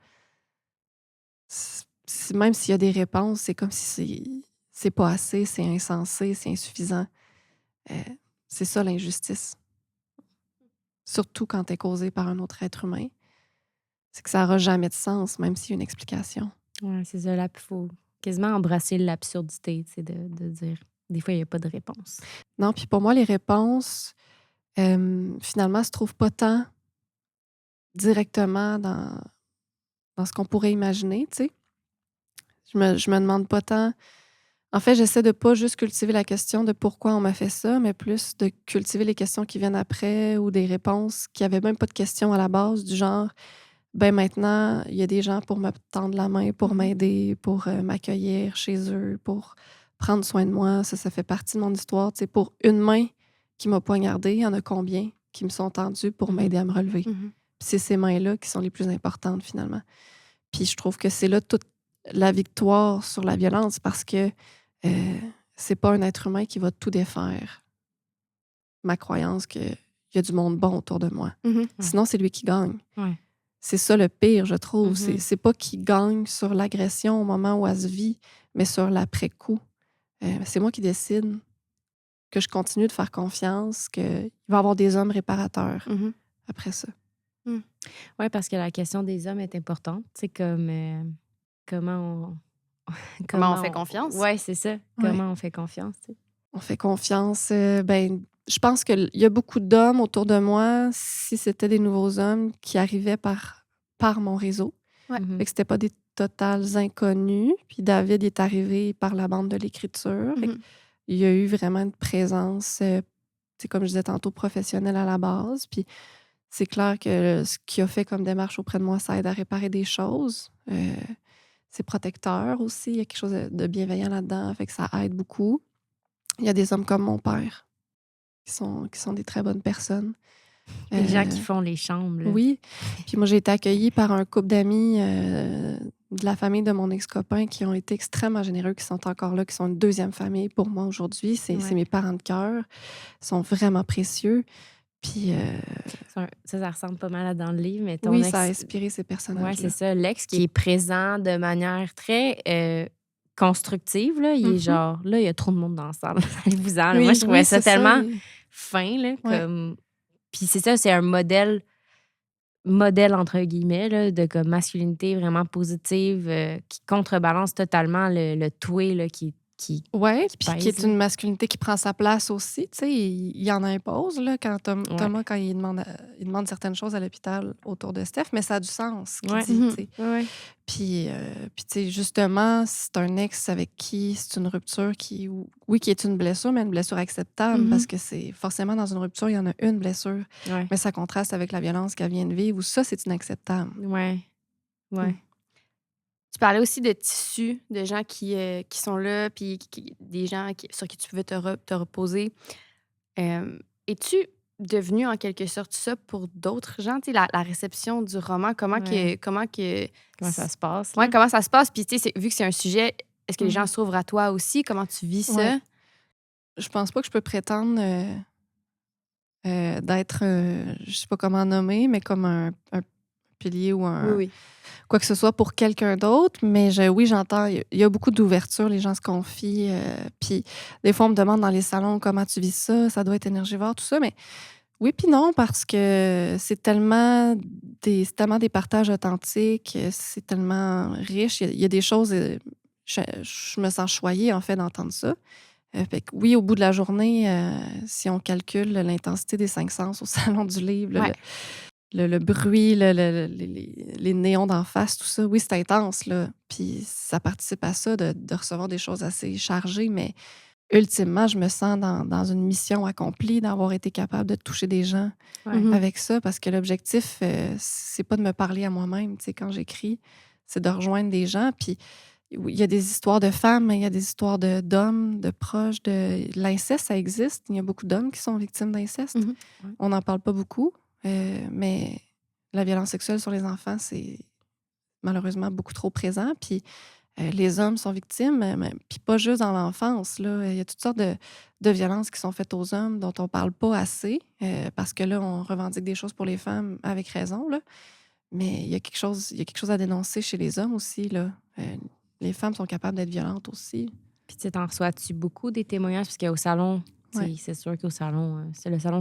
Même s'il y a des réponses, c'est comme si c'est pas assez, c'est insensé, c'est insuffisant. Euh, c'est ça l'injustice. Surtout quand elle est causée par un autre être humain. C'est que ça n'aura jamais de sens, même s'il y a une explication. Ouais, c'est ça. Là, il faut quasiment embrasser l'absurdité, tu sais, de dire. Des fois, il n'y a pas de réponse. Non, puis pour moi, les réponses, finalement, se trouvent pas tant directement dans ce qu'on pourrait imaginer, tu sais. Je me demande pas tant. En fait, j'essaie de pas juste cultiver la question de pourquoi on m'a fait ça, mais plus de cultiver les questions qui viennent après ou des réponses qui avaient même pas de questions à la base, du genre, ben maintenant, il y a des gens pour me tendre la main, pour m'aider, pour m'accueillir chez eux, pour prendre soin de moi. Ça fait partie de mon histoire. Tu sais, pour une main qui m'a poignardée, il y en a combien qui me sont tendues pour m'aider à me relever? Puis c'est ces mains-là qui sont les plus importantes, finalement. Puis je trouve que c'est là toute la victoire sur la violence parce que c'est pas un être humain qui va tout défaire. Ma croyance qu'il y a du monde bon autour de moi. Sinon, c'est lui qui gagne. Ouais. C'est ça le pire, je trouve. Mhm. C'est pas qu'il gagne sur l'agression au moment où elle se vit, mais sur l'après-coup. C'est moi qui décide que je continue de faire confiance, qu'il va y avoir des hommes réparateurs après ça. Oui, parce que la question des hommes est importante. C'est comme comment Comment on fait confiance? Oui, c'est ça. Ouais. Comment on fait confiance, tu sais. On fait confiance. Je pense qu'il y a beaucoup d'hommes autour de moi, si c'était des nouveaux hommes qui arrivaient par mon réseau. Ouais. Fait que c'était pas des totales inconnus. Puis David est arrivé par la bande de l'écriture. Fait que il y a eu vraiment une présence, c'est comme je disais tantôt, professionnelle à la base. Puis c'est clair que ce qu'il a fait comme démarche auprès de moi, ça aide à réparer des choses. C'est protecteur aussi. Il y a quelque chose de bienveillant là-dedans. Fait que ça aide beaucoup. Il y a des hommes comme mon père qui sont des très bonnes personnes. Les gens qui font les chambres. Là. Oui. Puis moi, j'ai été accueillie par un couple d'amis de la famille de mon ex-copain qui ont été extrêmement généreux, qui sont encore là, qui sont une deuxième famille pour moi aujourd'hui. C'est mes parents de cœur. Ils sont vraiment précieux. Puis... Ça ressemble pas mal à dans le livre. Mais ton oui, ex... ça a inspiré ces personnages-là. Oui, c'est ça. L'ex qui est présent de manière très constructive. Là. Il est genre, là, il y a trop de monde dans la salle. Allez-vous-en. Oui, moi, je trouvais ça tellement ça. fin. Là, comme... Puis c'est ça, c'est un modèle entre guillemets, là, de comme masculinité vraiment positive qui contrebalance totalement le toué là, qui Oui, puis pèse, qui est là. une masculinité qui prend sa place aussi. Tu sais, il en impose, là, quand Thomas, quand il demande certaines choses à l'hôpital autour de Steph, mais ça a du sens, ce qu'il dit, tu sais. Ouais. Puis tu sais, justement, c'est un ex avec qui c'est une rupture qui est une blessure, mais une blessure acceptable, parce que c'est forcément dans une rupture, il y en a une blessure, mais ça contraste avec la violence qu'elle vient de vivre, où ça, c'est inacceptable. Ouais. Tu parlais aussi de tissus, de gens qui sont là, puis des gens sur qui tu pouvais te reposer. Es-tu devenu en quelque sorte ça pour d'autres gens? Tu sais, la réception du roman, comment ça se passe? Ouais, comment ça se passe? Puis, tu sais, vu que c'est un sujet, est-ce que les gens s'ouvrent à toi aussi? Comment tu vis ça? Ouais. Je pense pas que je peux prétendre d'être, je sais pas comment nommer, mais comme un pilier ou un... Oui. Quoi que ce soit pour quelqu'un d'autre, mais j'entends, il y a beaucoup d'ouverture, les gens se confient. Puis des fois, on me demande dans les salons comment tu vis ça doit être énergivore, tout ça, mais oui puis non, parce que c'est tellement des partages authentiques, c'est tellement riche. Il y a des choses, je me sens choyée, en fait, d'entendre ça. Fait que oui, au bout de la journée, si on calcule l'intensité des 5 sens au Salon du livre, le bruit, les néons d'en face, tout ça, oui, c'est intense, là. Puis ça participe à ça, de recevoir des choses assez chargées, mais ultimement, je me sens dans une mission accomplie, d'avoir été capable de toucher des gens avec ça, parce que l'objectif, c'est pas de me parler à moi-même, tu sais, quand j'écris, c'est de rejoindre des gens, puis il y a des histoires de femmes, il y a des histoires d'hommes, de proches, de l'inceste, ça existe. Il y a beaucoup d'hommes qui sont victimes d'inceste. On n'en parle pas beaucoup, mais la violence sexuelle sur les enfants, c'est malheureusement beaucoup trop présent. Puis Les hommes sont victimes, puis pas juste dans l'enfance. Là. Il y a toutes sortes de violences qui sont faites aux hommes dont on parle pas assez, parce que là, on revendique des choses pour les femmes avec raison. Là. Mais il y a quelque chose à dénoncer chez les hommes aussi. Là. Les femmes sont capables d'être violentes aussi. Puis tu sais, t'en reçois-tu beaucoup des témoignages? Parce qu'au salon, tu sais, Ouais. c'est sûr qu'au salon, c'est le salon,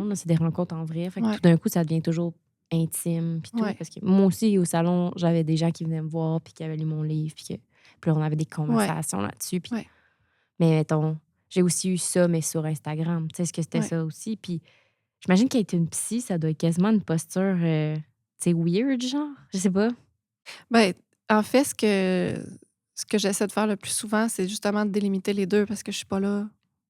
là, c'est des rencontres en vrai. Fait que Ouais. tout d'un coup, ça devient toujours intime. Puis tout. Ouais. Parce que moi aussi, au salon, j'avais des gens qui venaient me voir, puis qui avaient lu mon livre, puis là, on avait des conversations là-dessus. Puis... Ouais. Mais mettons, j'ai aussi eu ça, mais sur Instagram. Tu sais, est-ce que c'était Ouais. ça aussi? Puis j'imagine qu'être une psy, ça doit être quasiment une posture, tu sais, weird, genre. Je sais pas. Ben, en fait, ce que j'essaie de faire le plus souvent, c'est justement de délimiter les deux parce que je suis pas là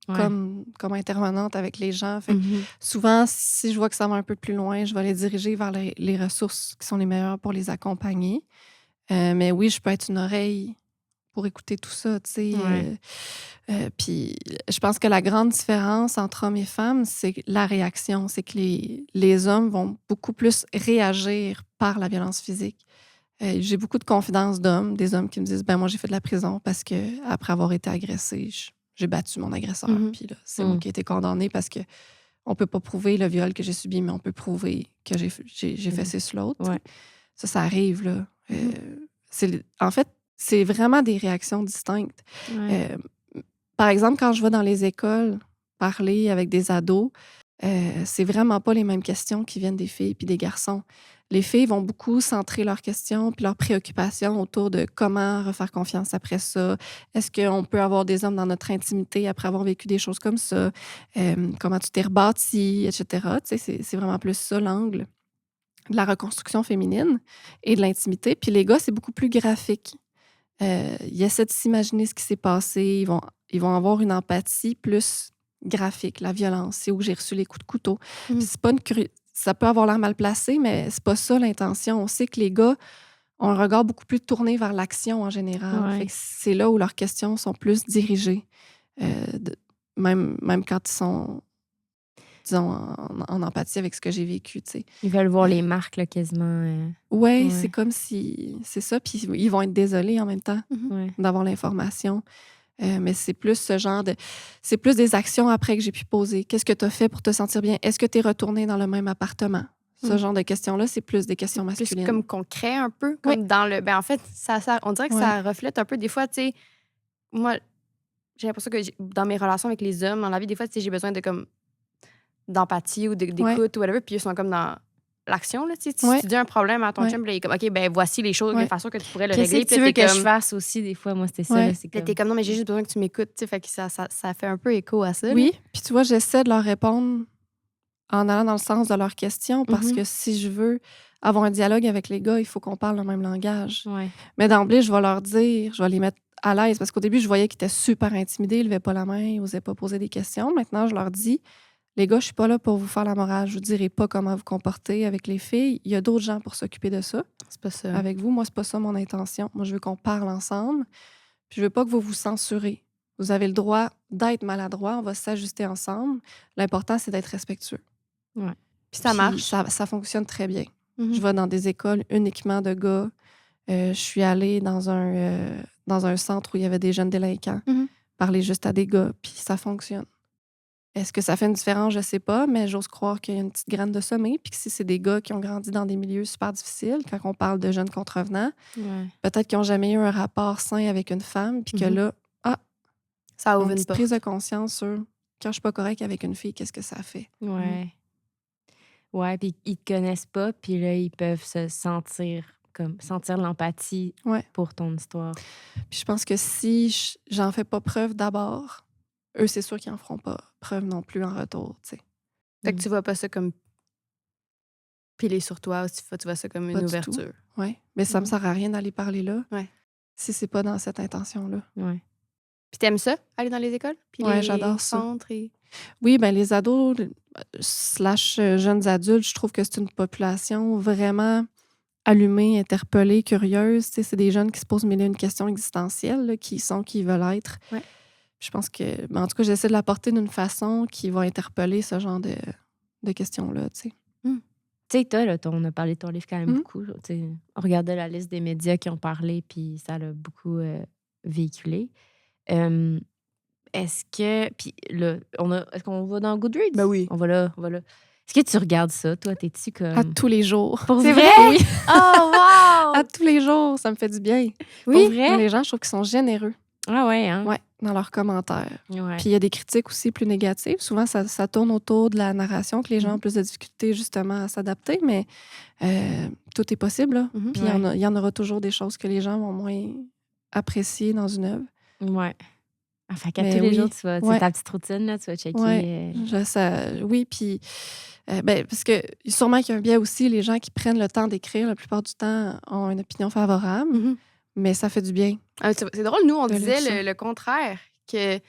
Ouais. comme intervenante avec les gens. Fait que Mhm. souvent, si je vois que ça va un peu plus loin, je vais les diriger vers les ressources qui sont les meilleures pour les accompagner. Mais oui, je peux être une oreille pour écouter tout ça, tu sais. Ouais. Puis je pense que la grande différence entre hommes et femmes, c'est la réaction. C'est que les hommes vont beaucoup plus réagir par la violence physique. J'ai beaucoup de confidences d'hommes, des hommes qui me disent, ben moi, j'ai fait de la prison parce que après avoir été agressée, j'ai battu mon agresseur. Mhm. Puis là, c'est moi qui ai été condamnée parce que on peut pas prouver le viol que j'ai subi, mais on peut prouver que j'ai fait sur l'autre. Ouais. Ça arrive, là. En fait, c'est vraiment des réactions distinctes. Ouais. Par exemple, quand je vais dans les écoles parler avec des ados, c'est vraiment pas les mêmes questions qui viennent des filles puis des garçons. Les filles vont beaucoup centrer leurs questions puis leurs préoccupations autour de comment refaire confiance après ça. Est-ce qu'on peut avoir des hommes dans notre intimité après avoir vécu des choses comme ça? Comment tu t'es rebâti, etc. Tu sais, c'est vraiment plus ça l'angle de la reconstruction féminine et de l'intimité. Puis les gars, c'est beaucoup plus graphique. Ils essaient de s'imaginer ce qui s'est passé. Ils vont avoir une empathie plus graphique, la violence. C'est où j'ai reçu les coups de couteau. Puis c'est pas ça peut avoir l'air mal placé, mais c'est pas ça l'intention. On sait que les gars ont un regard beaucoup plus tourné vers l'action en général. Ouais. Fait que c'est là où leurs questions sont plus dirigées, même quand ils sont, disons, en empathie avec ce que j'ai vécu, tu sais. Ils veulent voir les marques, là, quasiment. Ouais, Ouais. c'est comme si... C'est ça, puis ils vont être désolés en même temps Ouais. d'avoir l'information. Mais c'est plus ce genre de... C'est plus des actions après que j'ai pu poser. Qu'est-ce que tu as fait pour te sentir bien? Est-ce que tu es retourné dans le même appartement? Ce genre de questions-là, c'est plus des questions Plus masculines. comme concret un peu, comme dans le... Ben en fait, on dirait que ça reflète un peu, des fois, tu sais, moi, j'ai l'impression que dans mes relations avec les hommes, dans la vie, des fois, tu sais, j'ai besoin de comme d'empathie ou d'écoute ou whatever, puis ils sont comme dans l'action, là, tu sais. Si tu dis un problème à ton chum, puis là, il est comme, OK, ben voici les choses, les façons que tu pourrais le Qu'est-ce régler. que tu veux que je fasse aussi, des fois? Moi, c'était ça. Là, c'est Puis là, comme... t'es comme, non, mais j'ai juste besoin que tu m'écoutes, tu sais, fait que ça fait un peu écho à ça. Oui, puis tu vois, j'essaie de leur répondre en allant dans le sens de leurs questions parce que si je veux avoir un dialogue avec les gars, il faut qu'on parle le même langage. Ouais. Mais d'emblée, je vais leur dire, je vais les mettre à l'aise parce qu'au début, je voyais qu'ils étaient super intimidés, ils levaient pas la main, ils n'osaient pas poser des questions. Maintenant, je leur dis, les gars, je suis pas là pour vous faire la morale. Je vous dirai pas comment vous comporter avec les filles. Il y a d'autres gens pour s'occuper de ça. C'est pas ça. Avec vous, moi, c'est pas ça mon intention. Moi, je veux qu'on parle ensemble. Puis je veux pas que vous vous censurez. Vous avez le droit d'être maladroit. On va s'ajuster ensemble. L'important, c'est d'être respectueux. Ouais. Puis ça marche. Ça fonctionne très bien. Je vais dans des écoles uniquement de gars. Je suis allée dans un centre où il y avait des jeunes délinquants. Parler juste à des gars, puis ça fonctionne. Est-ce que ça fait une différence? Je sais pas, mais j'ose croire qu'il y a une petite graine de sommeil. Puis que si c'est des gars qui ont grandi dans des milieux super difficiles, quand on parle de jeunes contrevenants, peut-être qu'ils n'ont jamais eu un rapport sain avec une femme, puis que là, ça ouvre une une petite porte. prise de conscience sur quand je suis pas correcte avec une fille, qu'est-ce que ça fait? Ouais. Ouais, puis ils te connaissent pas, puis là, ils peuvent se sentir l'empathie pour ton histoire. Puis je pense que si j'en fais pas preuve d'abord, eux, c'est sûr qu'ils en feront pas preuve non plus en retour, tu sais. Fait que tu vois pas ça comme piler sur toi, tu vois ça comme une ouverture. Oui, mais ça me sert à rien d'aller parler là si c'est pas dans cette intention-là. Ouais. Puis t'aimes ça, aller dans les écoles? Puis les j'adore ça. centres et... Oui, ben les ados / jeunes adultes, je trouve que c'est une population vraiment allumée, interpellée, curieuse. Tu sais, c'est des jeunes qui se posent mille et une questions existentielles, là, qui ils veulent être. Ouais. Je pense que, en tout cas, j'essaie de l'apporter d'une façon qui va interpeller ce genre de questions-là, tu sais. Tu sais, toi, là, on a parlé de ton livre quand même Mhm. beaucoup. Tu sais, on regardait la liste des médias qui ont parlé, puis ça l'a beaucoup véhiculé. Euh, Est-ce que. Puis là, est-ce qu'on va dans Goodreads? Ben oui. On va là. Est-ce que tu regardes ça? Toi, t'es-tu À comme. tous les jours. Pour C'est vrai? vrai? Oui, Oh, wow! à tous les jours, ça me fait du bien. Pour Oui. vrai? Les gens, je trouve qu'ils sont généreux. Ah ouais, hein? Ouais, dans leurs commentaires. Ouais. Puis il y a des critiques aussi plus négatives. Souvent, ça tourne autour de la narration, que les gens Mhm. ont plus de difficultés justement à s'adapter, mais tout est possible. Là. Mhm. Puis Ouais. il y en aura toujours des choses que les gens vont moins apprécier dans une œuvre. Ouais. Ah, fait qu'à Mais tous les oui. jours, tu vas. Ouais. C'est ta petite routine, là, tu vas checker. Ouais. Oui, puis parce que sûrement qu'il y a un biais aussi, les gens qui prennent le temps d'écrire, la plupart du temps, ont une opinion favorable, Mhm. mais ça fait du bien. C'est drôle, nous, on De lire ça. disait le contraire. Que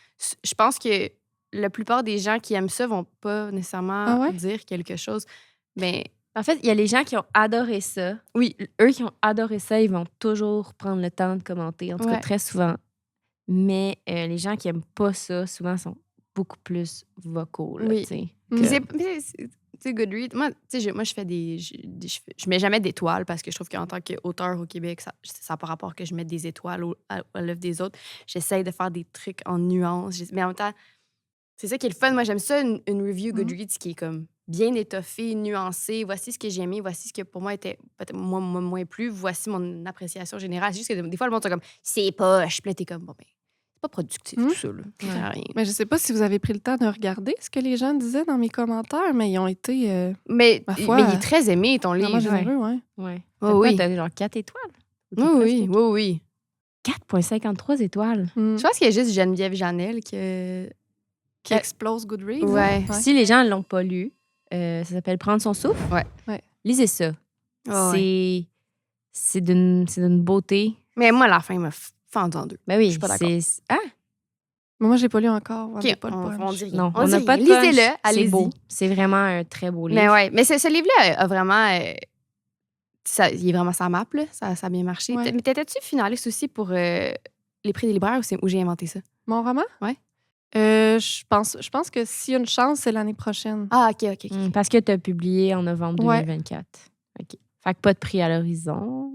je pense que la plupart des gens qui aiment ça vont pas nécessairement Ah ouais? dire quelque chose. Mais En fait, il y a les gens qui ont adoré ça. oui, Eux qui ont adoré ça, ils vont toujours prendre le temps de commenter, en tout cas Ouais. très souvent. Mais les gens qui aiment pas ça, souvent, sont beaucoup plus vocaux. Là, Oui. tu sais, Mm. que- Tu sais, Goodreads, moi, je fais je mets jamais d'étoiles parce que je trouve qu'en tant qu'auteur au Québec, ça n'a pas rapport que je mette des étoiles à l'œuvre des autres. J'essaye de faire des trucs en nuances. Mais en même temps, c'est ça qui est le fun. Moi, j'aime ça, une review Goodreads qui est comme bien étoffée, nuancée. Voici ce que j'ai aimé, voici ce que pour moi était peut-être moins plu, voici mon appréciation générale. C'est juste que des fois, le monde sont comme c'est poche. Puis là, t'es comme bon, ben, c'est pas productif tout ça. Là. Ça sert à rien. Mais je sais pas si vous avez pris le temps de regarder ce que les gens disaient dans mes commentaires, mais ils ont été Mais, Ma foi, mais il est très aimé, ton vraiment livre. généreux, ouais. Ouais. Oh, T'as quoi, oui. T'as genre 4 étoiles? Ou Oui, t'es oui, presque- oui, oui. 4,53 étoiles. Mm. Je pense qu'il y a juste Geneviève Janel Qui explose Goodreads. Ouais. hein? Si les gens ne l'ont pas lu, ça s'appelle Prendre son souffle. Ouais. Lisez ça. Ah ouais. C'est d'une beauté. Mais moi, la fin m'a fendu en deux. Ben oui, Je suis pas d'accord. Ah, Mais moi, j'ai pas lu encore. OK, Pas le punch. on dit rien. non, on on dit n'a rien. pas de Lisez-le, punch. C'est allez-y. beau. C'est vraiment un très beau livre. Mais ouais, mais ce livre-là a vraiment... il est vraiment sa map, là. Ça a bien marché. Ouais. Mais t'étais-tu finaliste aussi pour les prix des libraires ou c'est où j'ai inventé ça? Mon roman? Ouais. Je pense que s'il y a une chance, c'est l'année prochaine. Ah, OK. Parce que tu as publié en novembre Ouais. 2024. OK. Fait que pas de prix à l'horizon.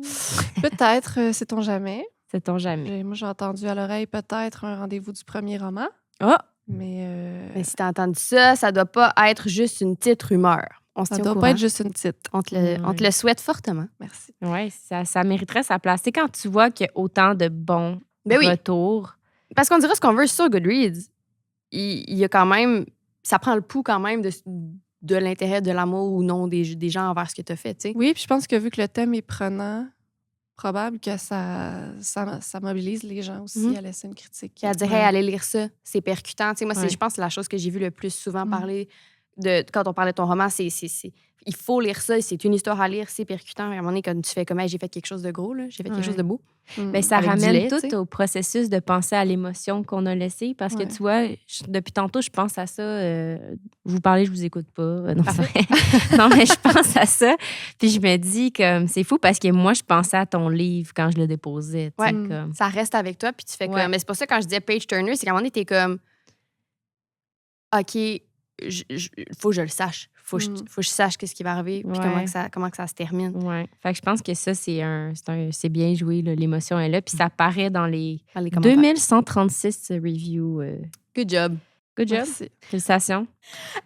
Peut-être, sait-on jamais. Sait-on jamais. Moi, j'ai entendu à l'oreille peut-être un rendez-vous du premier roman. Oh! Mais, Mais si t'as entendu ça, ça doit pas être juste une petite rumeur. On se ça tient au doit courant. pas être juste une petite. On te le souhaite fortement. Merci. Oui, ça mériterait sa place. C'est quand tu vois qu'il y a autant de bons Ben oui. retours. Parce qu'on dirait ce qu'on veut sur Goodreads. Il y a quand même... Ça prend le pouls quand même de l'intérêt, de l'amour ou non des gens envers ce que tu as fait, tu sais. Oui, puis je pense que vu que le thème est prenant, probable que ça mobilise les gens aussi Mhm. à laisser une critique. Puis elle dirait, allez lire ça, c'est percutant. Tu sais, moi, Ouais. je pense que c'est la chose que j'ai vu le plus souvent Mhm. parler quand on parlait de ton roman, c'est il faut lire ça, c'est une histoire à lire, c'est percutant. À un moment donné, quand tu fais comme, hey, j'ai fait quelque chose de gros, là, j'ai fait quelque Ouais. chose de beau. Ben, ça Avec du ramène lait, tout tu sais. au processus de penser à l'émotion qu'on a laissée. Parce Ouais. que tu vois, depuis tantôt, je pense à ça. Vous parlez, je vous écoute pas. Non, c'est vrai. Non, mais je pense à ça. Puis je me dis que c'est fou parce que moi, je pensais à ton livre quand je le déposais. tu sais, Ouais. comme... Ça reste avec toi, puis tu fais Ouais. comme. Mais c'est pour ça, quand je disais page turner, c'est qu'à un moment donné, t'es comme, OK, faut que je le sache. Faut que je sache qu'est-ce qui va arriver, puis Ouais. comment que ça se termine. Ouais. Fait que je pense que ça, c'est bien joué. Là, l'émotion est là. Puis ça paraît dans les Dans les commentaires. 2136 reviews. Good job. Good job. Merci. Félicitations.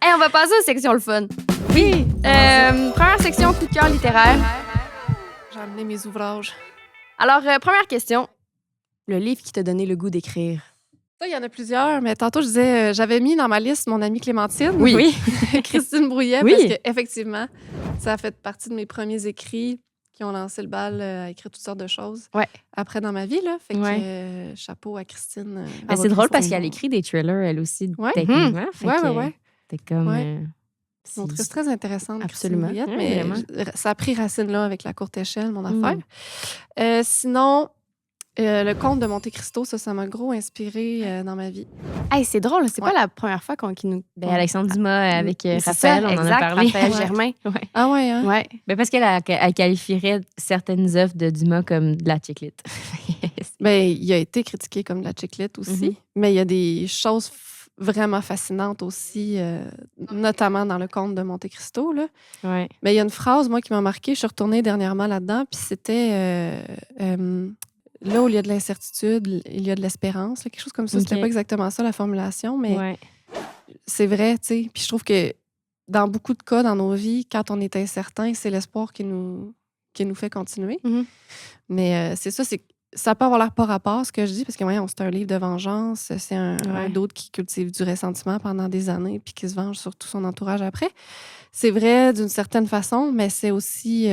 Hey, on va passer aux sections le fun. Oui! Première section, coup de cœur littéraire. J'ai amené mes ouvrages. Alors, première question. Le livre qui t'a donné le goût d'écrire. Ça, il y en a plusieurs, mais tantôt, je disais, j'avais mis dans ma liste mon amie Clémentine. Oui. Christine Brouillet, Oui. parce qu'effectivement, ça a fait partie de mes premiers écrits qui ont lancé le bal à écrire toutes sortes de choses Ouais. après dans ma vie. Là. Fait que Ouais. chapeau à Christine. Ben, Bravo, c'est drôle parce Christine. qu'elle écrit des thrillers, elle aussi, Ouais. techniquement. Fait Ouais, que ouais, ouais. C'est comme... Ouais. C'est une autrice très intéressante, Absolument. Christine Brouillette, Ouais, mais vraiment. ça a pris racine là avec la courte échelle, mon Mm. affaire. Sinon, le conte de Monte Cristo, ça m'a gros inspiré dans ma vie. Hey, c'est drôle, c'est Ouais. pas la première fois qu'il nous. Ben, Alexandre Dumas avec C'est Raphaël, ça, on en a exact, parlé. Raphaël Ouais. Germain. Ouais. Ah ouais, hein? Ouais. Ben, parce elle qualifierait certaines œuvres de Dumas comme de la chiclite. Ben, il a été critiqué comme de la chiclette aussi, Mhm. mais il y a des choses vraiment fascinantes aussi, notamment dans le conte de Monte Cristo, là. Ouais. Mais il y a une phrase, moi, qui m'a marquée. Je suis retournée dernièrement là-dedans, puis c'était là où il y a de l'incertitude, il y a de l'espérance, là, quelque chose comme ça. C'était OK. pas exactement ça la formulation, mais Ouais. c'est vrai, tu sais. Puis je trouve que dans beaucoup de cas dans nos vies, quand on est incertain, c'est l'espoir qui nous fait continuer. Mhm. Mais c'est ça, ça peut avoir l'air pas rapport, ce que je dis, parce que voyons, c'est un livre de vengeance. C'est un Ouais. d'autre qui cultive du ressentiment pendant des années puis qui se venge sur tout son entourage après. C'est vrai d'une certaine façon, mais c'est aussi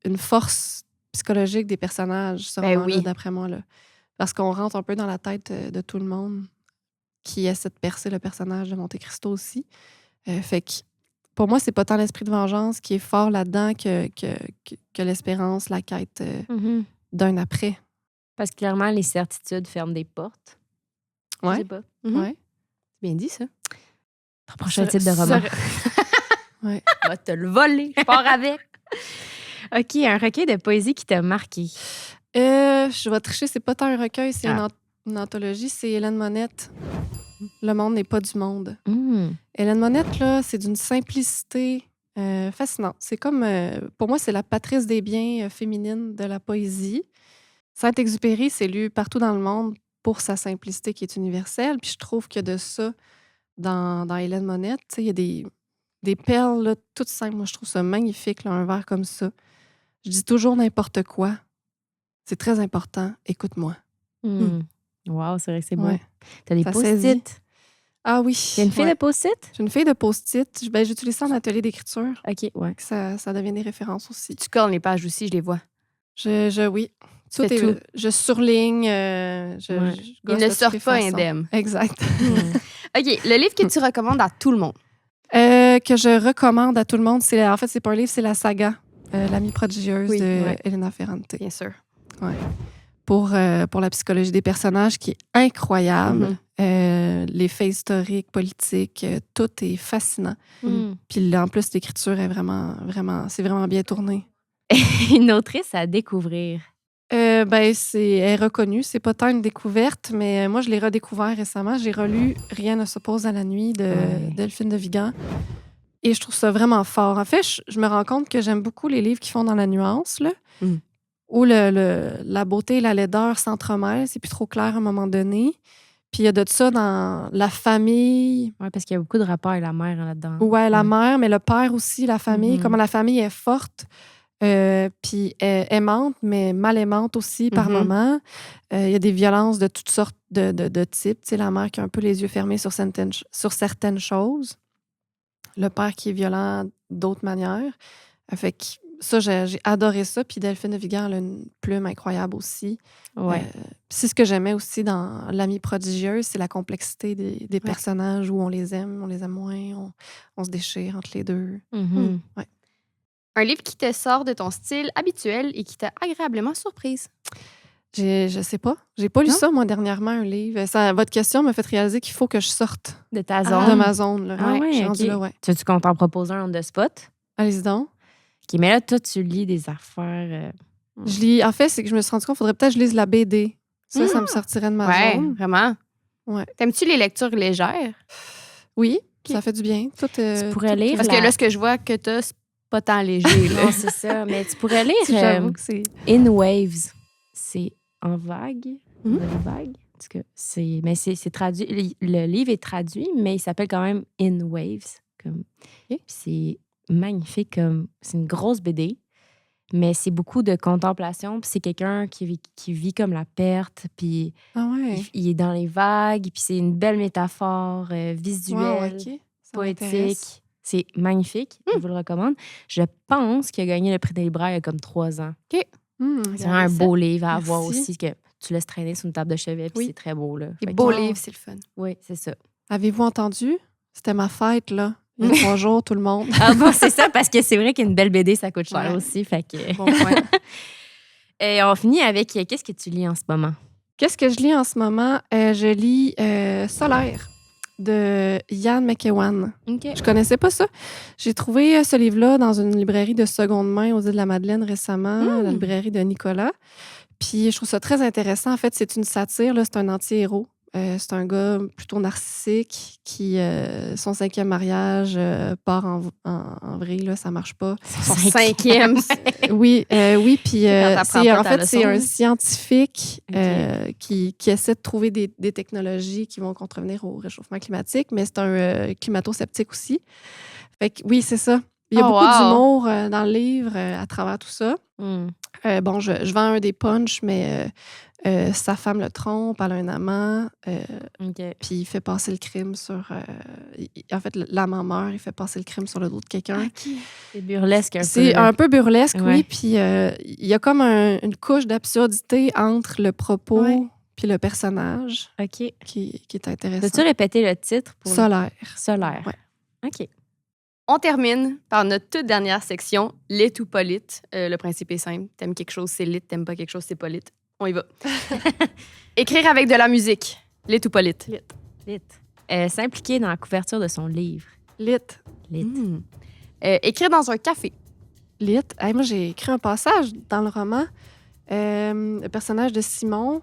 une force psychologique des personnages, ce Ben roman-là, oui. d'après moi. Là. Parce qu'on rentre un peu dans la tête de tout le monde qui essaie de percer le personnage de Monte Cristo aussi. Fait que pour moi, c'est pas tant l'esprit de vengeance qui est fort là-dedans que l'espérance, la quête Mhm. d'un après. Parce que clairement, les certitudes ferment des portes. Je Ouais. sais pas. Mhm. Ouais. C'est bien dit, ça. Ton prochain Sur- titre de roman. Ouais. On va te le voler. Je pars avec. OK, un recueil de poésie qui t'a marqué. Je vais tricher, c'est pas tant un recueil, c'est Ah. une anthologie, c'est Hélène Monette. Le monde n'est pas du monde. Hmm. Hélène Monette, là, c'est d'une simplicité fascinante. C'est comme, pour moi, c'est la Patrice des biens féminine de la poésie. Saint-Exupéry, c'est lu partout dans le monde pour sa simplicité qui est universelle. Puis je trouve que de ça, dans Hélène Monette, tu sais, il y a des perles là, toutes simples. Moi, je trouve ça magnifique, là, un vers comme ça. Je dis toujours n'importe quoi. C'est très important. Écoute-moi. Hmm. Wow, c'est vrai que c'est beau. Ouais. T'as des Ça saisit. post-it. Ah oui. T'es une fille ouais. de post-it? Je suis une fille de post-it. Ben, j'utilise ça en atelier d'écriture. OK, ouais. Que ça devient des références aussi. Tu colles les pages aussi, je les vois. Oui. Tu fais Tout est, tout. je surligne. Ouais. Je Il gosse ne de sort toutes les pas façons. indemne. Exact. Hmm. OK, le livre que tu recommandes à tout le monde. Que je recommande à tout le monde, en fait, c'est pas un livre, c'est la saga L'amie prodigieuse Oui, de ouais. Elena Ferrante. Bien sûr. Pour la psychologie des personnages qui est incroyable. Mhm. Les faits historiques, politiques, tout est fascinant. Hmm. Puis en plus, l'écriture est c'est vraiment bien tourné. Une autrice à découvrir. Ben, elle est reconnue. C'est pas tant une découverte, mais moi, je l'ai redécouvert récemment. J'ai relu Rien ne s'oppose à la nuit de Ouais. Delphine de Vigan. Et je trouve ça vraiment fort. En fait, je me rends compte que j'aime beaucoup les livres qui font dans la nuance, là, Mm. où la beauté et la laideur s'entremêlent. C'est plus trop clair à un moment donné. Puis il y a de ça dans la famille. Ouais, parce qu'il y a beaucoup de rapports avec la mère là-dedans. Ouais, la mère, mais le père aussi, la famille. Mhm. Comment la famille est forte, puis aimante, mais mal aimante aussi par Mhm. moments. Il y a des violences de toutes sortes de types. Tu sais, la mère qui a un peu les yeux fermés sur certaines choses. Le père qui est violent d'autres manières. Fait que ça, j'ai adoré ça. Puis Delphine de Vigan, elle a une plume incroyable aussi. Ouais. C'est ce que j'aimais aussi dans L'amie prodigieuse, c'est la complexité des personnages où on les aime moins, on se déchire entre les deux. Mhm. Ouais. Un livre qui te sort de ton style habituel et qui t'a agréablement surprise. Je sais pas. J'ai pas lu Non? ça, moi, dernièrement, un livre. Votre question m'a fait réaliser qu'il faut que je sorte De ta Ah. zone. de ma zone. Là. Ah ouais, je suis rendue ok. là, ouais. Tu comptes en proposer un on the spot? Allez-y donc. OK, mais là, toi, tu lis des affaires... Je lis. En fait, c'est que je me suis rendu compte qu'il faudrait peut-être que je lise la BD. Ça me sortirait de ma Ouais, zone. vraiment. Ouais. T'aimes-tu les lectures légères? Oui, Ok. ça fait du bien. Tu pourrais lire Parce que là, ce que je vois que t'as, c'est pas tant léger. là. Non, c'est ça. Mais tu pourrais lire J'avoue que c'est. In Waves. C'est en vague. Mhm. Dans les vagues. En tout cas, mais c'est traduit. Le livre est traduit, mais il s'appelle quand même In Waves. Comme. Puis c'est magnifique. C'est une grosse BD. Mais c'est beaucoup de contemplation. Puis c'est quelqu'un qui vit comme la perte. Puis Ah ouais. il est dans les vagues. Puis c'est une belle métaphore visuelle, Wow, ok. Ça poétique. m'intéresse. C'est magnifique. Je vous le recommande. Je pense qu'il a gagné le prix des libraires il y a comme 3 ans. C'est vraiment un beau livre à avoir Merci. aussi, que tu laisses traîner sur une table de chevet. Puis Oui. c'est très beau. Là. Les Fait que- beaux Wow. livres, c'est le fun. Oui, c'est ça. Avez-vous entendu? C'était ma fête, là. Il y a 3 jours, tout le monde. Ah bon, c'est ça, parce que c'est vrai qu'une belle BD, ça coûte cher Ouais. aussi. Fait que... Bon point. Et on finit avec qu'est-ce que tu lis en ce moment? Qu'est-ce que je lis en ce moment? Je lis Solaire de Ian McEwan. OK. Je connaissais pas ça. J'ai trouvé ce livre-là dans une librairie de seconde main aux Îles-de-la-Madeleine récemment, la librairie de Nicolas. Puis je trouve ça très intéressant. En fait, c'est une satire, là, c'est un anti-héros. C'est un gars plutôt narcissique qui, son 5e mariage part en vrille, là, ça marche pas. Son 5e. Oui, puis Quand t'apprends pas en ta fait, leçon, c'est un là. scientifique Ok. qui essaie de trouver des technologies qui vont contrevenir au réchauffement climatique, mais c'est un climato-sceptique aussi. Fait que oui, c'est ça. Il y a Oh, beaucoup wow. d'humour dans le livre à travers tout ça. Hmm. Bon, je vends un des punchs, mais sa femme le trompe, elle a un amant, OK. puis il fait passer le crime sur... en fait, l'amant meurt, il fait passer le crime sur le dos de quelqu'un. C'est burlesque un peu. C'est là. un peu burlesque, Ouais. oui, puis il y a comme une couche d'absurdité entre le propos Ouais. puis le personnage OK. qui est intéressant. Peux-tu répéter le titre pour Solaire. Solaire? Ouais. OK. On termine par notre toute dernière section, lit ou pas lit. Le principe est simple. T'aimes quelque chose, c'est lit. T'aimes pas quelque chose, c'est pas lit. On y va. Écrire avec de la musique. Lit ou pas lit? Lit. S'impliquer dans la couverture de son livre. Lit. Lit. Hmm. Écrire dans un café. Lit. Hey, moi, j'ai écrit un passage dans le roman. Le personnage de Simon,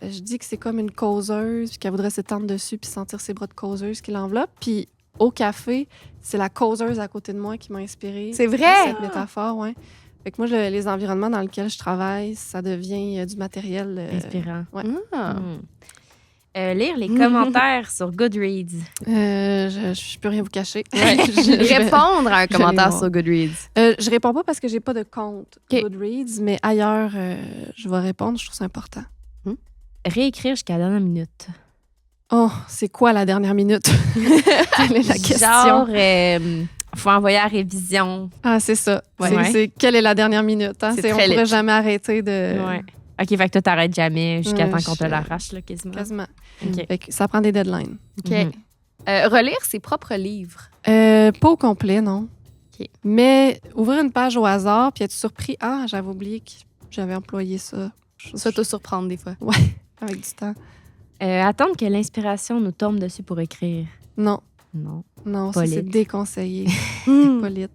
je dis que c'est comme une causeuse, puis qu'elle voudrait s'étendre dessus puis sentir ses bras de causeuse qui l'enveloppent. Puis au café, c'est la causeuse à côté de moi qui m'a inspirée. C'est vrai? Cette métaphore, ouais. Fait que moi, les environnements dans lesquels je travaille, ça devient du matériel. Inspirant. Ouais. Ah. Lire les commentaires sur Goodreads. Je peux rien vous cacher. Répondre à un je commentaire vais sur Goodreads. Je réponds pas parce que j'ai pas de compte OK. Goodreads, mais ailleurs, je vais répondre. Je trouve ça important. Réécrire jusqu'à la dernière minute. Oh, c'est quoi la dernière minute? Quelle est la question? Genre, faut envoyer à révision. Ah, c'est ça. Ouais. C'est quelle est la dernière minute? Hein? C'est On très pourrait lit. jamais arrêter de... Ouais. OK, fait que toi, t'arrêtes jamais jusqu'à Ouais, temps qu'on te je- l'arrache, là, quasiment. Quasiment. OK. Fait que ça prend des deadlines. OK. Mhm. Relire ses propres livres. Pas au complet, non. OK. Mais ouvrir une page au hasard puis être surpris. Ah, j'avais oublié que j'avais employé ça. S'auto-surprendre des fois. Avec du temps. Attendre que l'inspiration nous tombe dessus pour écrire. Non, Non. non, Pas ça, c'est lit. déconseillé. Hmm. Pas lit.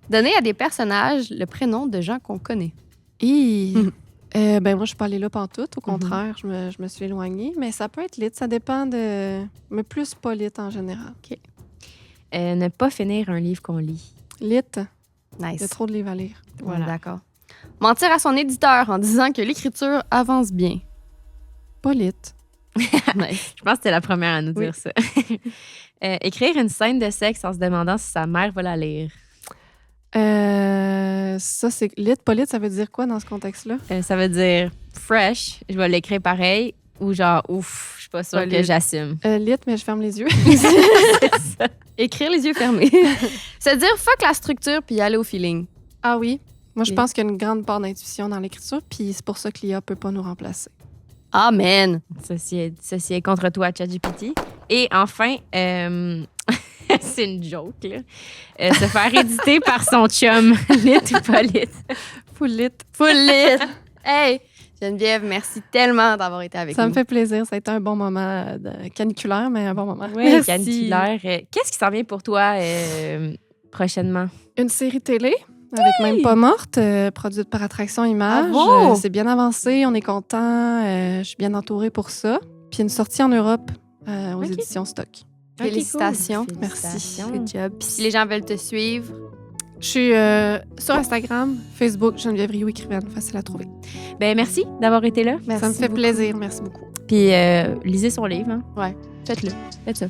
Donner à des personnages le prénom de gens qu'on connaît. Et, Mhm. ben moi, je suis pas allée là pantoute. Au contraire, je me suis éloignée. Mais ça peut être lit. Ça dépend de... Mais plus pas lit en général. Ne pas finir un livre qu'on lit. Lit, il y a Nice. trop de livres à lire. Voilà. D'accord. Mentir à son éditeur en disant que l'écriture avance bien. Pas lit. Nice. Je pense que c'était la première à nous Oui. dire ça. Écrire une scène de sexe en se demandant si sa mère va la lire. Ça, c'est lit. Pas lit, ça veut dire quoi dans ce contexte-là? Ça veut dire fresh, je vais l'écrire pareil, ou genre ouf, je suis pas sûre Pas que lit. j'assume. Lit, mais je ferme les yeux. Écrire les yeux fermés. Se dire fuck la structure puis aller au feeling. Ah oui. Moi, je Oui. pense qu'il y a une grande part d'intuition dans l'écriture, puis c'est pour ça que l'IA peut pas nous remplacer. Amen. Ceci est contre toi, ChatGPT. Et enfin, c'est une joke, là. Se faire éditer par son chum, lit ou pas lit. Full lit. Full lit. Hey, Geneviève, merci tellement d'avoir été avec Ça nous. me fait plaisir. Ça a été un bon moment caniculaire, mais un bon moment. Oui, Merci. caniculaire. Qu'est-ce qui s'en vient pour toi prochainement? Une série télé avec Même pas morte, produite par Attraction Image. Bravo! C'est bien avancé, on est content. Je suis bien entourée pour ça. Puis une sortie en Europe aux Ok. éditions Stock. Félicitations. Ok, cool. Merci. Félicitations. Good job. Puis si les gens veulent te suivre, Je suis sur Instagram, Facebook, Geneviève Rioux, écrivaine. Facile à trouver. Ben merci d'avoir été là. merci Ça me fait beaucoup. plaisir. Merci beaucoup. Puis lisez son livre. Hein. Ouais, faites-le. Faites ça.